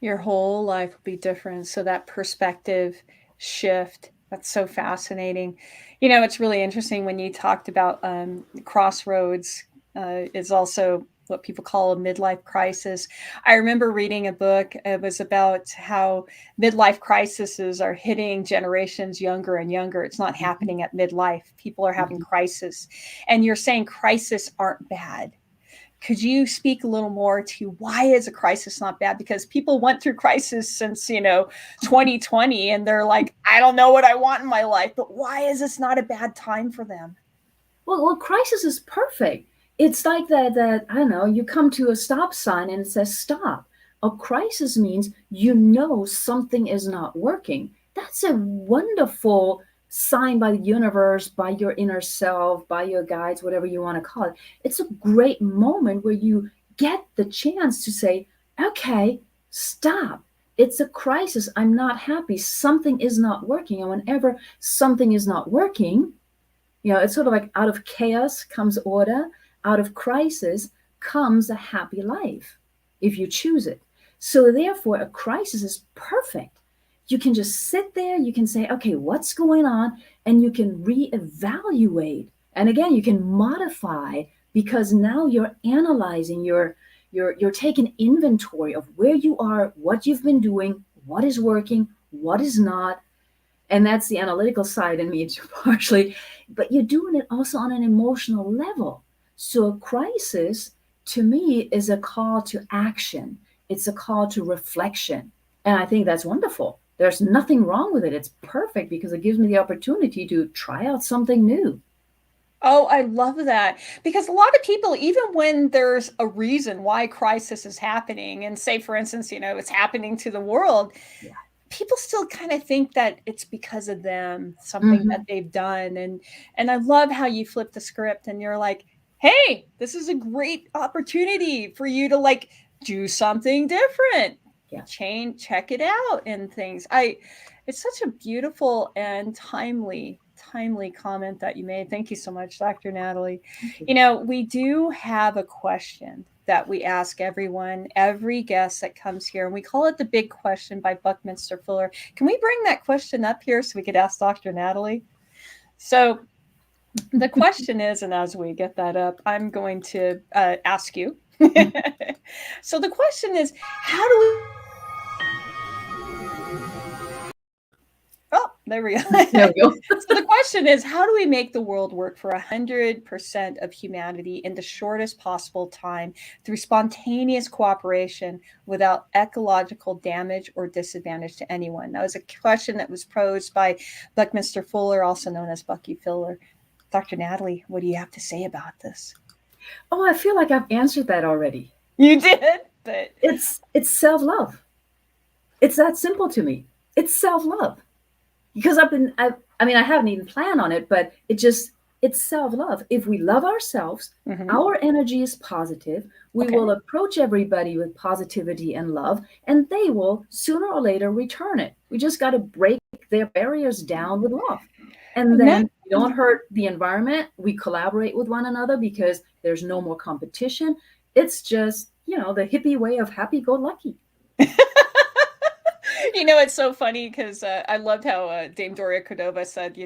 Your whole life will be different. So that perspective shift, that's so fascinating. You know, it's really interesting when you talked about Crossroads is also what people call a midlife crisis. I remember reading a book. It was about how midlife crises are hitting generations younger and younger. It's not happening at midlife. People are having crisis. And you're saying crises aren't bad. Could you speak a little more to why is a crisis not bad? Because people went through crisis since, 2020, and they're like, I don't know what I want in my life, but why is this not a bad time for them? Well, crisis is perfect. It's like that, I don't know, you come to a stop sign and it says stop. A crisis means something is not working. That's a wonderful sign by the universe, by your inner self, by your guides, whatever you want to call it. It's a great moment where you get the chance to say, okay, stop. It's a crisis. I'm not happy. Something is not working. And whenever something is not working, it's sort of like out of chaos comes order, out of crisis comes a happy life, if you choose it. So therefore, a crisis is perfect. You can just sit there, you can say, okay, what's going on? And you can reevaluate. And again, you can modify, because now you're analyzing, you're taking inventory of where you are, what you've been doing, what is working, what is not. And that's the analytical side in me partially, but you're doing it also on an emotional level. So a crisis, to me, is a call to action. It's a call to reflection. And I think that's wonderful. There's nothing wrong with it. It's perfect because it gives me the opportunity to try out something new. Oh, I love that. Because a lot of people, even when there's a reason why crisis is happening, and say, for instance, it's happening to the world, people still kind of think that it's because of them, something that they've done. And I love how you flip the script and you're like, hey, this is a great opportunity for you to do something different. Check it out and things. It's such a beautiful and timely comment that you made. Thank you so much, Dr. Natalie. We do have a question that we ask every guest that comes here, and we call it the big question by Buckminster Fuller. Can we bring that question up here so we could ask Dr. Natalie? So the question is, and as we get that up, I'm going to ask you. So the question is, how do we... Oh, there we go. There we go. So the question is, how do we make the world work for 100% of humanity in the shortest possible time through spontaneous cooperation without ecological damage or disadvantage to anyone? That was a question that was posed by Buckminster Fuller, also known as Bucky Fuller. Dr. Natalie, what do you have to say about this? Oh, I feel like I've answered that already. You did, but it's self-love. It's that simple to me. It's self-love. Because I mean, I haven't even planned on it, but it's self-love. If we love ourselves, our energy is positive. We will approach everybody with positivity and love, and they will sooner or later return it. We just got to break their barriers down with love. And then we don't hurt the environment. We collaborate with one another because there's no more competition. It's just, the hippie way of happy-go-lucky. It's so funny because I loved how Dame Doria Cordova said,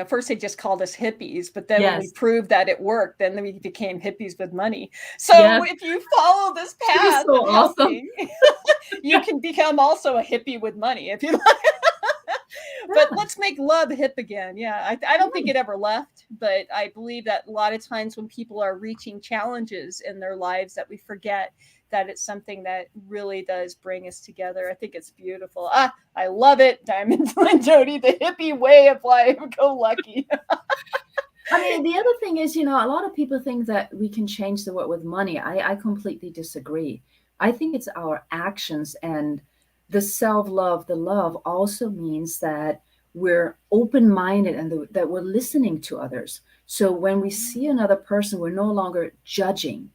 first they just called us hippies, but then when we proved that it worked, then we became hippies with money. So if you follow this path so of helping, you can become also a hippie with money if you like. But let's make love hip again. Yeah, I don't think it ever left, but I believe that a lot of times when people are reaching challenges in their lives that we forget that it's something that really does bring us together. I think it's beautiful. I love it. Diamond and Jody, the hippie way of life. Go lucky. I mean, the other thing is, a lot of people think that we can change the world with money. I completely disagree. I think it's our actions, and the self-love, the love also means that we're open-minded and that we're listening to others. So when we see another person, we're no longer judging,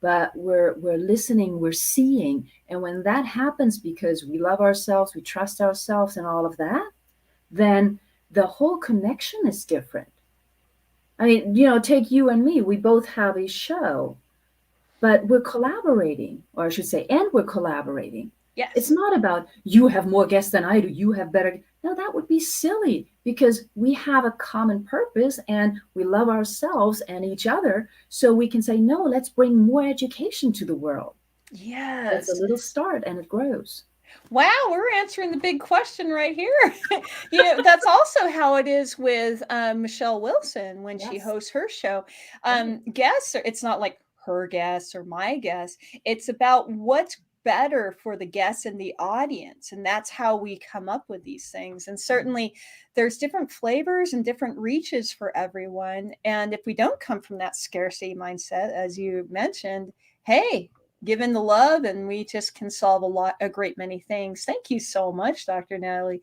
but we're listening, we're seeing. And when that happens, because we love ourselves, we trust ourselves and all of that, then the whole connection is different. I mean, take you and me, we both have a show, but we're collaborating, or I should say, and we're collaborating. Yes. It's not about you have more guests than I do, you have better. No, that would be silly, because we have a common purpose and we love ourselves and each other. So we can say, no, let's bring more education to the world. Yes. It's a little start and it grows. Wow, we're answering the big question right here. That's also how it is with Michelle Wilson when she hosts her show. Guests, it's not like her guests or my guests. It's about what's better for the guests and the audience. And that's how we come up with these things. And certainly there's different flavors and different reaches for everyone. And if we don't come from that scarcity mindset, as you mentioned, hey, given the love, and we just can solve a great many things. Thank you so much, Dr. Natalie.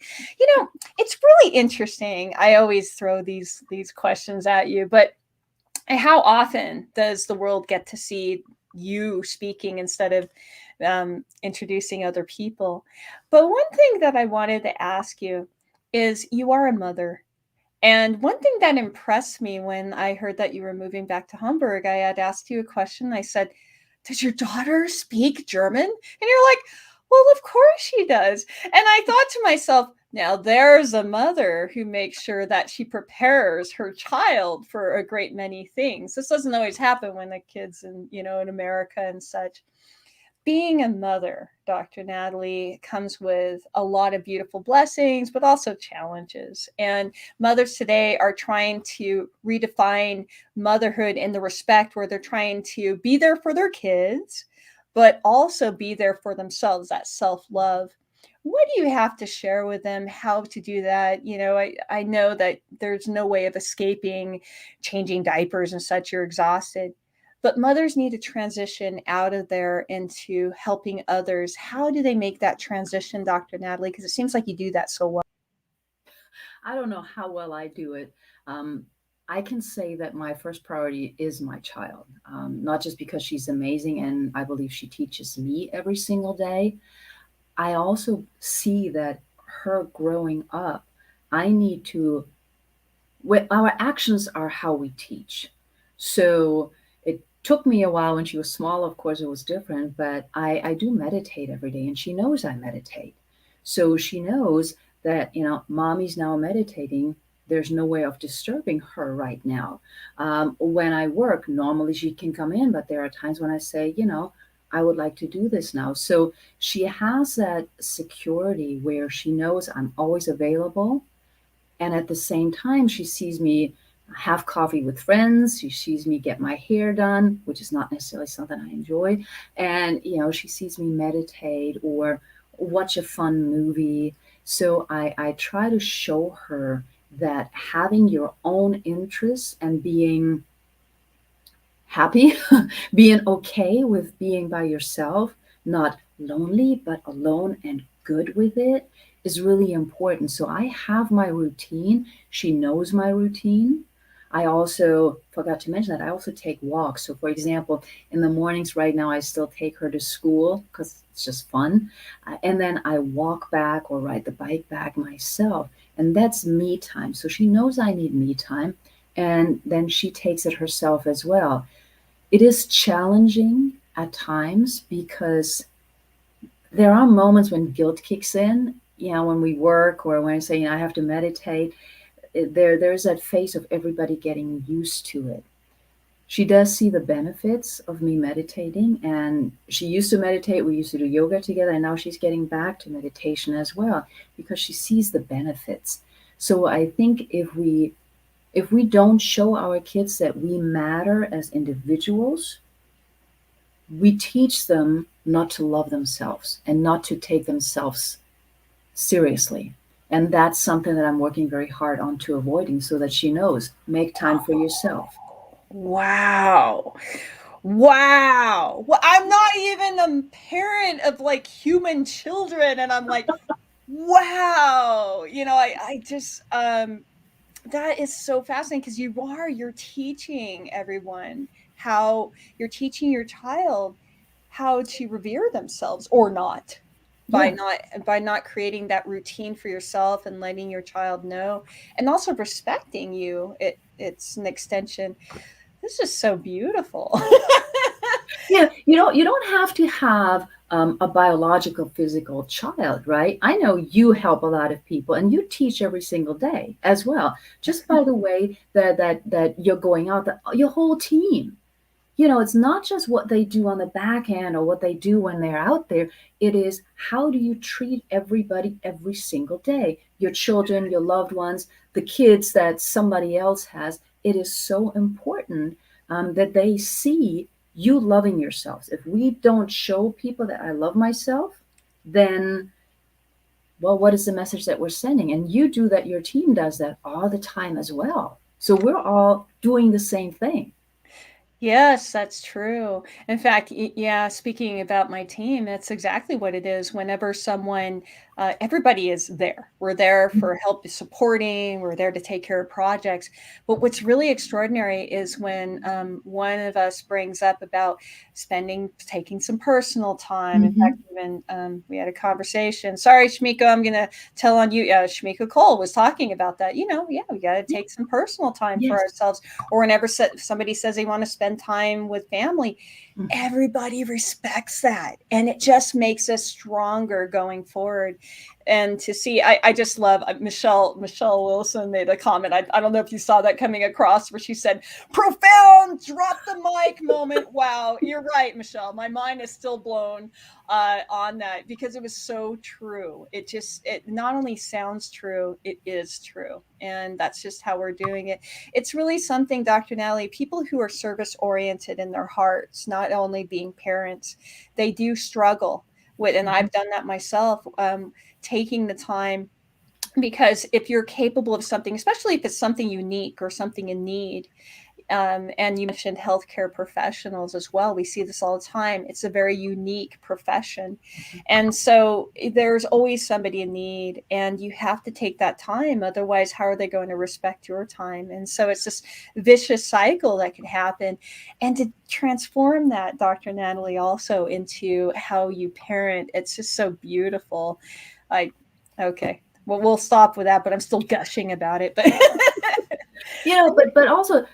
It's really interesting. I always throw these questions at you, but how often does the world get to see you speaking instead of introducing other people? But one thing that I wanted to ask you is, you are a mother. And one thing that impressed me when I heard that you were moving back to Hamburg, I had asked you a question. I said, does your daughter speak German? And you're like, well, of course she does. And I thought to myself, now there's a mother who makes sure that she prepares her child for a great many things. This doesn't always happen when the kid's in America and such. Being a mother, Dr. Natalie, comes with a lot of beautiful blessings, but also challenges. And mothers today are trying to redefine motherhood in the respect where they're trying to be there for their kids, but also be there for themselves, that self-love. What do you have to share with them how to do that? I know that there's no way of escaping changing diapers and such. You're exhausted. But mothers need to transition out of there into helping others. How do they make that transition, Dr. Natalie? Because it seems like you do that so well. I don't know how well I do it. I can say that my first priority is my child, not just because she's amazing and I believe she teaches me every single day. I also see that her growing up, our actions are how we teach. So took me a while. When she was small, of course, it was different, but I do meditate every day, and she knows I meditate. So she knows that, mommy's now meditating. There's no way of disturbing her right now. When I work, normally she can come in, but there are times when I say, I would like to do this now. So she has that security where she knows I'm always available. And at the same time, she sees me have coffee with friends. She sees me get my hair done, which is not necessarily something I enjoy. And, she sees me meditate or watch a fun movie. So I try to show her that having your own interests and being happy, being okay with being by yourself, not lonely, but alone and good with it, is really important. So I have my routine. She knows my routine. I also forgot to mention that I also take walks. So, for example, in the mornings right now, I still take her to school because it's just fun. And then I walk back or ride the bike back myself. And that's me time. So she knows I need me time. And then she takes it herself as well. It is challenging at times because there are moments when guilt kicks in. When we work or when I say, I have to meditate, there's that phase of everybody getting used to it. She does see the benefits of me meditating, and she used to meditate. We used to do yoga together, and now she's getting back to meditation as well because she sees the benefits. So I think if we don't show our kids that we matter as individuals, we teach them not to love themselves and not to take themselves seriously. And that's something that I'm working very hard on to avoiding so that she knows, make time for yourself. Wow. Wow. Well, I'm not even a parent of like human children. And I'm like, wow. I just, that is so fascinating because you're teaching everyone you're teaching your child how to revere themselves or not by Yeah. not creating that routine for yourself and letting your child know and also respecting you. It's an extension. This is so beautiful. Yeah, you don't have to have a biological physical child, right? I know you help a lot of people and you teach every single day as well. Just by the way that you're going out, your whole team. It's not just what they do on the back end or what they do when they're out there. It is, how do you treat everybody every single day? Your children, your loved ones, the kids that somebody else has. It is so important that they see you loving yourselves. If we don't show people that I love myself, then, well, what is the message that we're sending? And you do that, your team does that all the time as well. So we're all doing the same thing. Yes, that's true. In fact, yeah, speaking about my team, that's exactly what it is. Whenever everybody is there. We're there for help supporting, we're there to take care of projects. But what's really extraordinary is when one of us brings up about taking some personal time. In fact, Mm-hmm. even we had a conversation. Sorry, Shmiko, I'm going to tell on you. Shmiko Cole was talking about that. Yeah, we got to take some personal time for Yes. ourselves. Or whenever somebody says they want to spend time with family, Mhm. everybody respects that. And it just makes us stronger going forward. And to see, I just love Michelle Wilson made a comment. I don't know if you saw that coming across where she said, profound, drop the mic moment. Wow, you're right, Michelle. My mind is still blown on that because it was so true. It not only sounds true, it is true. And that's just how we're doing it. It's really something, Dr. Natalie, people who are service oriented in their hearts, not only being parents, they do struggle with, and I've done that myself, taking the time, because if you're capable of something, especially if it's something unique or something in need, and you mentioned healthcare professionals as well. We see this all the time. It's a very unique profession. And so there's always somebody in need, and you have to take that time. Otherwise, how are they going to respect your time? And so it's this vicious cycle that can happen. And to transform that, Dr. Natalie, also into how you parent, it's just so beautiful. Okay. Well, we'll stop with that, but I'm still gushing about it. But But also,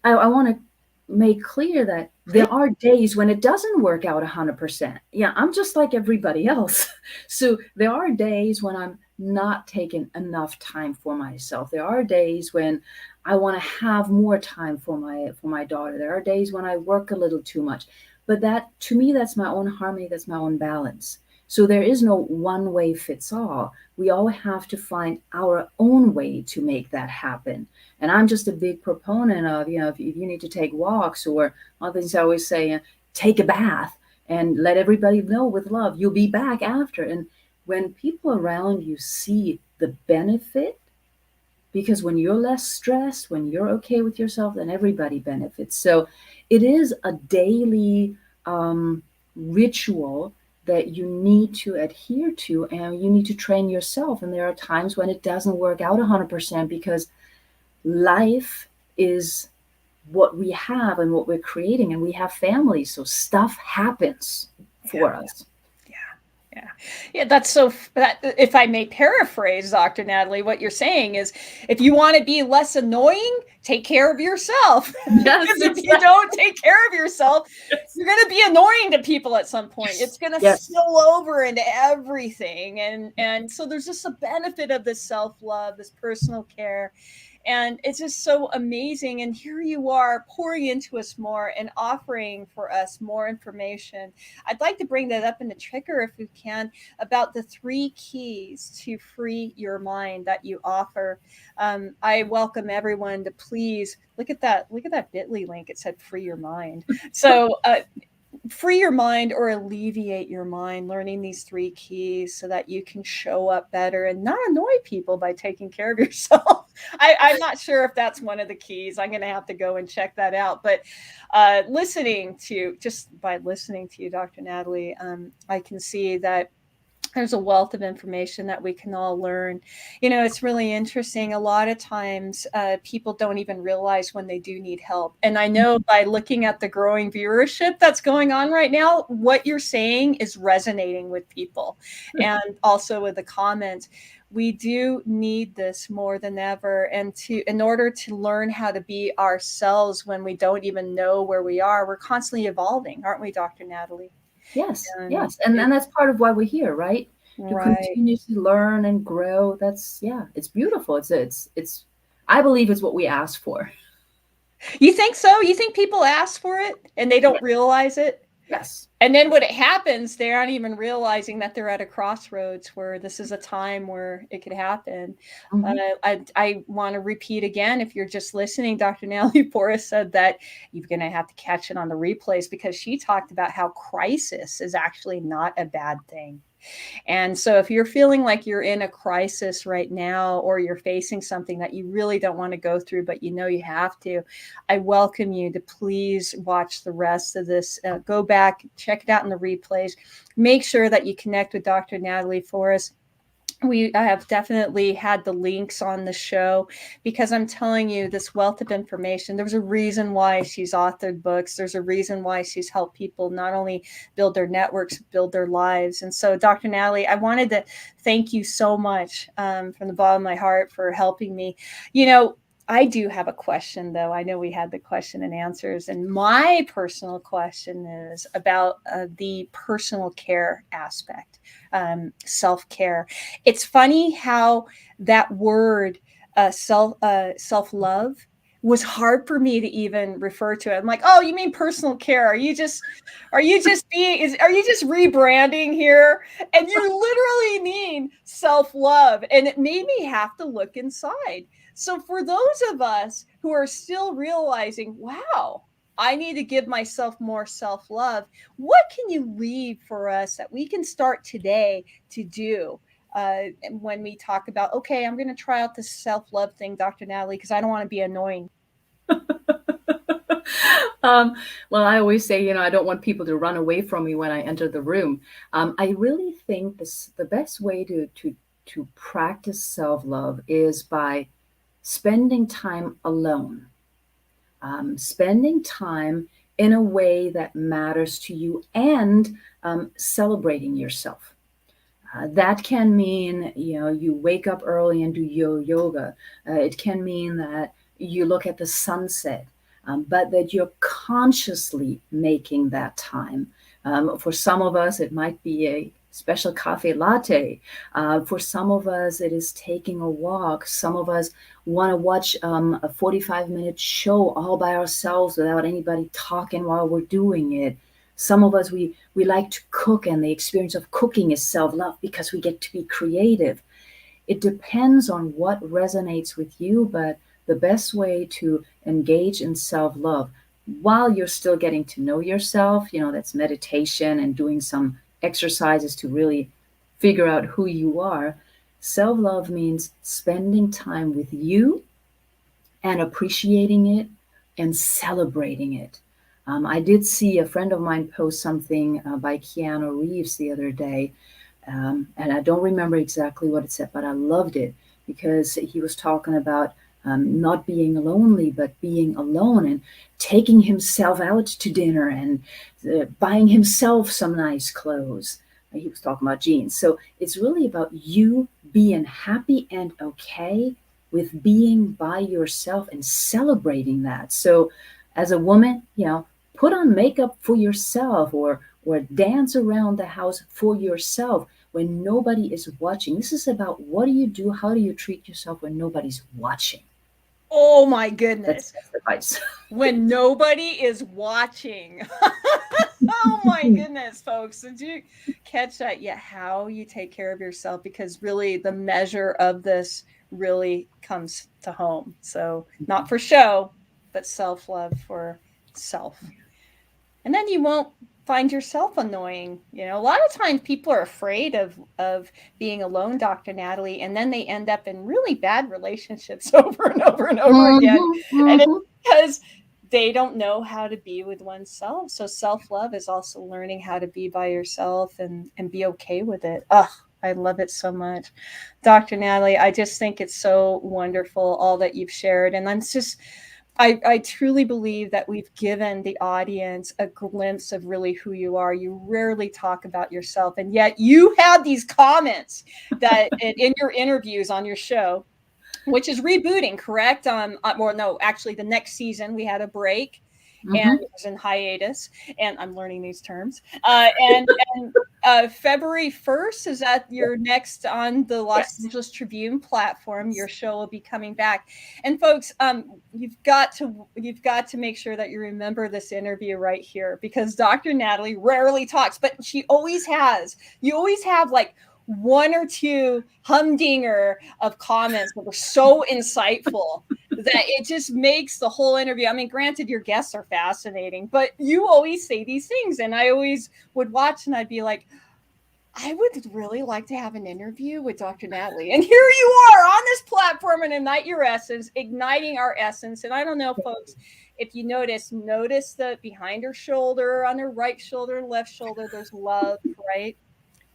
I want to make clear that there are days when it doesn't work out 100%. Yeah, I'm just like everybody else. So there are days when I'm not taking enough time for myself. There are days when I want to have more time for my daughter. There are days when I work a little too much. But that, to me, that's my own harmony, that's my own balance. So there is no one way fits all. We all have to find our own way to make that happen. And I'm just a big proponent of, if you need to take walks, or one of the things I always say, take a bath and let everybody know with love, you'll be back after. And when people around you see the benefit, because when you're less stressed, when you're okay with yourself, then everybody benefits. So it is a daily ritual that you need to adhere to, and you need to train yourself. And there are times when it doesn't work out 100% because life is what we have and what we're creating, and we have families, so stuff happens for us. Yeah, that's so, that, if I may paraphrase, Dr. Natalie, what you're saying is, if you want to be less annoying, take care of yourself. Yes, because if you don't take care of yourself, you're going to be annoying to people at some point. It's going to spill over into everything. And so there's just a benefit of this self-love, this personal care. And it's just so amazing. And here you are pouring into us more and offering for us more information. I'd like to bring that up in the trigger, if we can, about the 3 keys to free your mind that you offer. I welcome everyone to please look at that bit.ly link. It said free your mind. So free your mind or alleviate your mind, learning these 3 keys so that you can show up better and not annoy people by taking care of yourself. I'm not sure if that's one of the keys. I'm going to have to go and check that out. But just by listening to you, Dr. Natalie, I can see that there's a wealth of information that we can all learn. It's really interesting. A lot of times people don't even realize when they do need help. And I know by looking at the growing viewership that's going on right now, what you're saying is resonating with people. And also with the comments, we do need this more than ever. And in order to learn how to be ourselves when we don't even know where we are, we're constantly evolving, aren't we, Dr. Natalie? Yes. And that's part of why we're here, right? To continue to learn and grow. It's beautiful. It's I believe it's what we asked for. You think so? You think people ask for it and they don't realize it? Yes. And then when it happens, they aren't even realizing that they're at a crossroads where this is a time where it could happen. I want to repeat again, if you're just listening, Dr. Natalie Forest said that you're going to have to catch it on the replays, because she talked about how crisis is actually not a bad thing. And so if you're feeling like you're in a crisis right now, or you're facing something that you really don't want to go through, but you have to, I welcome you to please watch the rest of this. Go back, check it out in the replays. Make sure that you connect with Dr. Natalie Forest. I have definitely had the links on the show, because I'm telling you, this wealth of information, there's a reason why she's authored books. There's a reason why she's helped people not only build their networks, build their lives. And so, Dr. Natalie, I wanted to thank you so much from the bottom of my heart for helping me. I do have a question, though. I know we had the question and answers, and my personal question is about the personal care aspect, self-care. It's funny how that word self-love was hard for me to even refer to it. I'm like, oh, you mean personal care? Are you just rebranding here? And you literally mean self-love. And it made me have to look inside. So for those of us who are still realizing, wow, I need to give myself more self-love, what can you leave for us that we can start today to do? When we talk about, okay, I'm going to try out this self-love thing, Dr. Natalie, because I don't want to be annoying. Well, I always say, I don't want people to run away from me when I enter the room. I really think the best way to practice self-love is by spending time alone, spending time in a way that matters to you, and celebrating yourself. That can mean, you wake up early and do yoga. It can mean that you look at the sunset, but that you're consciously making that time. For some of us, it might be a special cafe latte. For some of us, it is taking a walk. Some of us want to watch a 45-minute show all by ourselves without anybody talking while we're doing it. Some of us, we like to cook, and the experience of cooking is self-love because we get to be creative. It depends on what resonates with you, but the best way to engage in self-love while you're still getting to know yourself, that's meditation and doing some exercises to really figure out who you are. Self-love means spending time with you and appreciating it and celebrating it. I did see a friend of mine post something by Keanu Reeves the other day, and I don't remember exactly what it said, but I loved it because he was talking about not being lonely, but being alone and taking himself out to dinner and buying himself some nice clothes. He was talking about jeans. So it's really about you being happy and okay with being by yourself and celebrating that. So as a woman, put on makeup for yourself or dance around the house for yourself when nobody is watching. This is about what do you do? How do you treat yourself when nobody's watching? Oh my goodness. That's advice. When nobody is watching. Oh my goodness, folks. Did you catch that? Yeah, how you take care of yourself, because really the measure of this really comes to home. So not for show, but self-love for self. And then you won't find yourself annoying. A lot of times people are afraid of being alone, Dr. Natalie, and then they end up in really bad relationships over and over and over again. And it's because they don't know how to be with oneself. So self-love is also learning how to be by yourself and be okay with it. I love it so much. Dr. Natalie, I just think it's so wonderful, all that you've shared. And I truly believe that we've given the audience a glimpse of really who you are. You rarely talk about yourself, and yet you have these comments that in your interviews on your show, which is rebooting, correct? No, actually, the next season we had a break, and it was in hiatus, and I'm learning these terms. And February 1st, is that your next on the Los Angeles Tribune platform? Your show will be coming back. And folks, you've got to make sure that you remember this interview right here, because Dr. Natalie rarely talks, but she always has. You always have like one or two humdinger of comments that were so insightful that it just makes the whole interview. I mean, granted, your guests are fascinating, but you always say these things, and I always would watch and I'd be like, I would really like to have an interview with Dr. Natalie. And here you are on this platform and Ignite Your Essence, igniting our essence. And I don't know, folks, if you notice the behind her shoulder, on her right shoulder, left shoulder, there's love, right?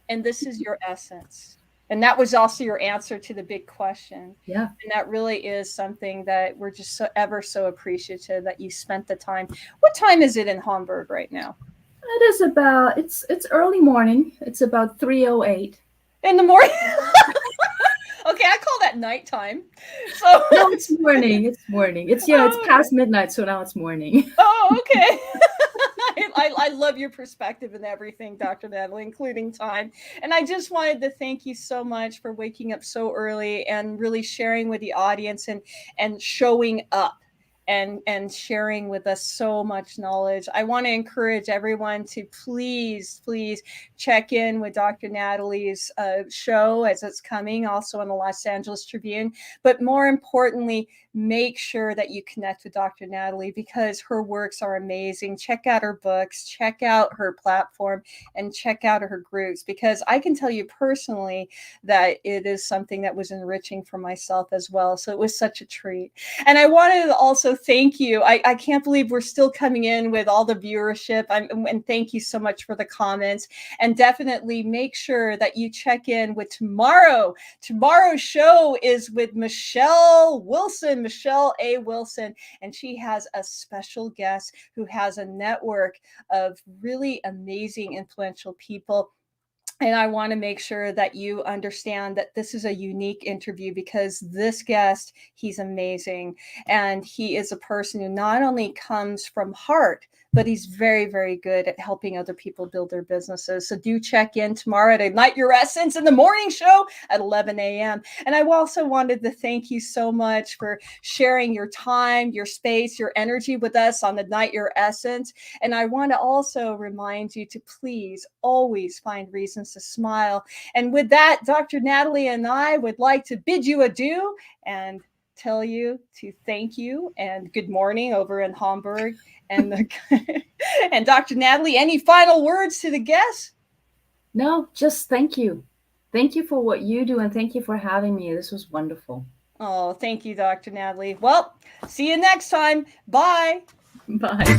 And this is your essence. And that was also your answer to the big question. Yeah. And that really is something that we're just so appreciative that you spent the time. What time is it in Hamburg right now? It is about, it's early morning. It's about 3:08. In the morning? Okay, I call that nighttime. So no, it's morning. It's morning. It's it's past midnight, so now it's morning. Oh, okay. I love your perspective and everything, Dr. Natalie, including time. And I just wanted to thank you so much for waking up so early and really sharing with the audience and showing up and sharing with us so much knowledge. I want to encourage everyone to please check in with Dr. Natalie's show as it's coming, also on the Los Angeles Tribune. But more importantly, make sure that you connect with Dr. Natalie, because her works are amazing. Check out her books, check out her platform, and check out her groups, because I can tell you personally that it is something that was enriching for myself as well. So it was such a treat. And I wanted to also thank you. I can't believe we're still coming in with all the viewership. And thank you so much for the comments. And definitely make sure that you check in with tomorrow. Tomorrow's show is with Michelle A. Wilson, and she has a special guest who has a network of really amazing, influential people. And I want to make sure that you understand that this is a unique interview, because this guest, he's amazing. And he is a person who not only comes from heart, but he's very, very good at helping other people build their businesses. So do check in tomorrow at Ignite Your Essence in the morning show at 11 a.m. And I also wanted to thank you so much for sharing your time, your space, your energy with us on Ignite Your Essence. And I want to also remind you to please always find reasons to smile. And with that, Dr. Natalie and I would like to bid you adieu and tell you to thank you and good morning over in Hamburg. And and Dr. Natalie, any final words to the guests? No, just thank you. Thank you for what you do, and thank you for having me. This was wonderful. Oh, thank you, Dr. Natalie. Well, see you next time. Bye. Bye.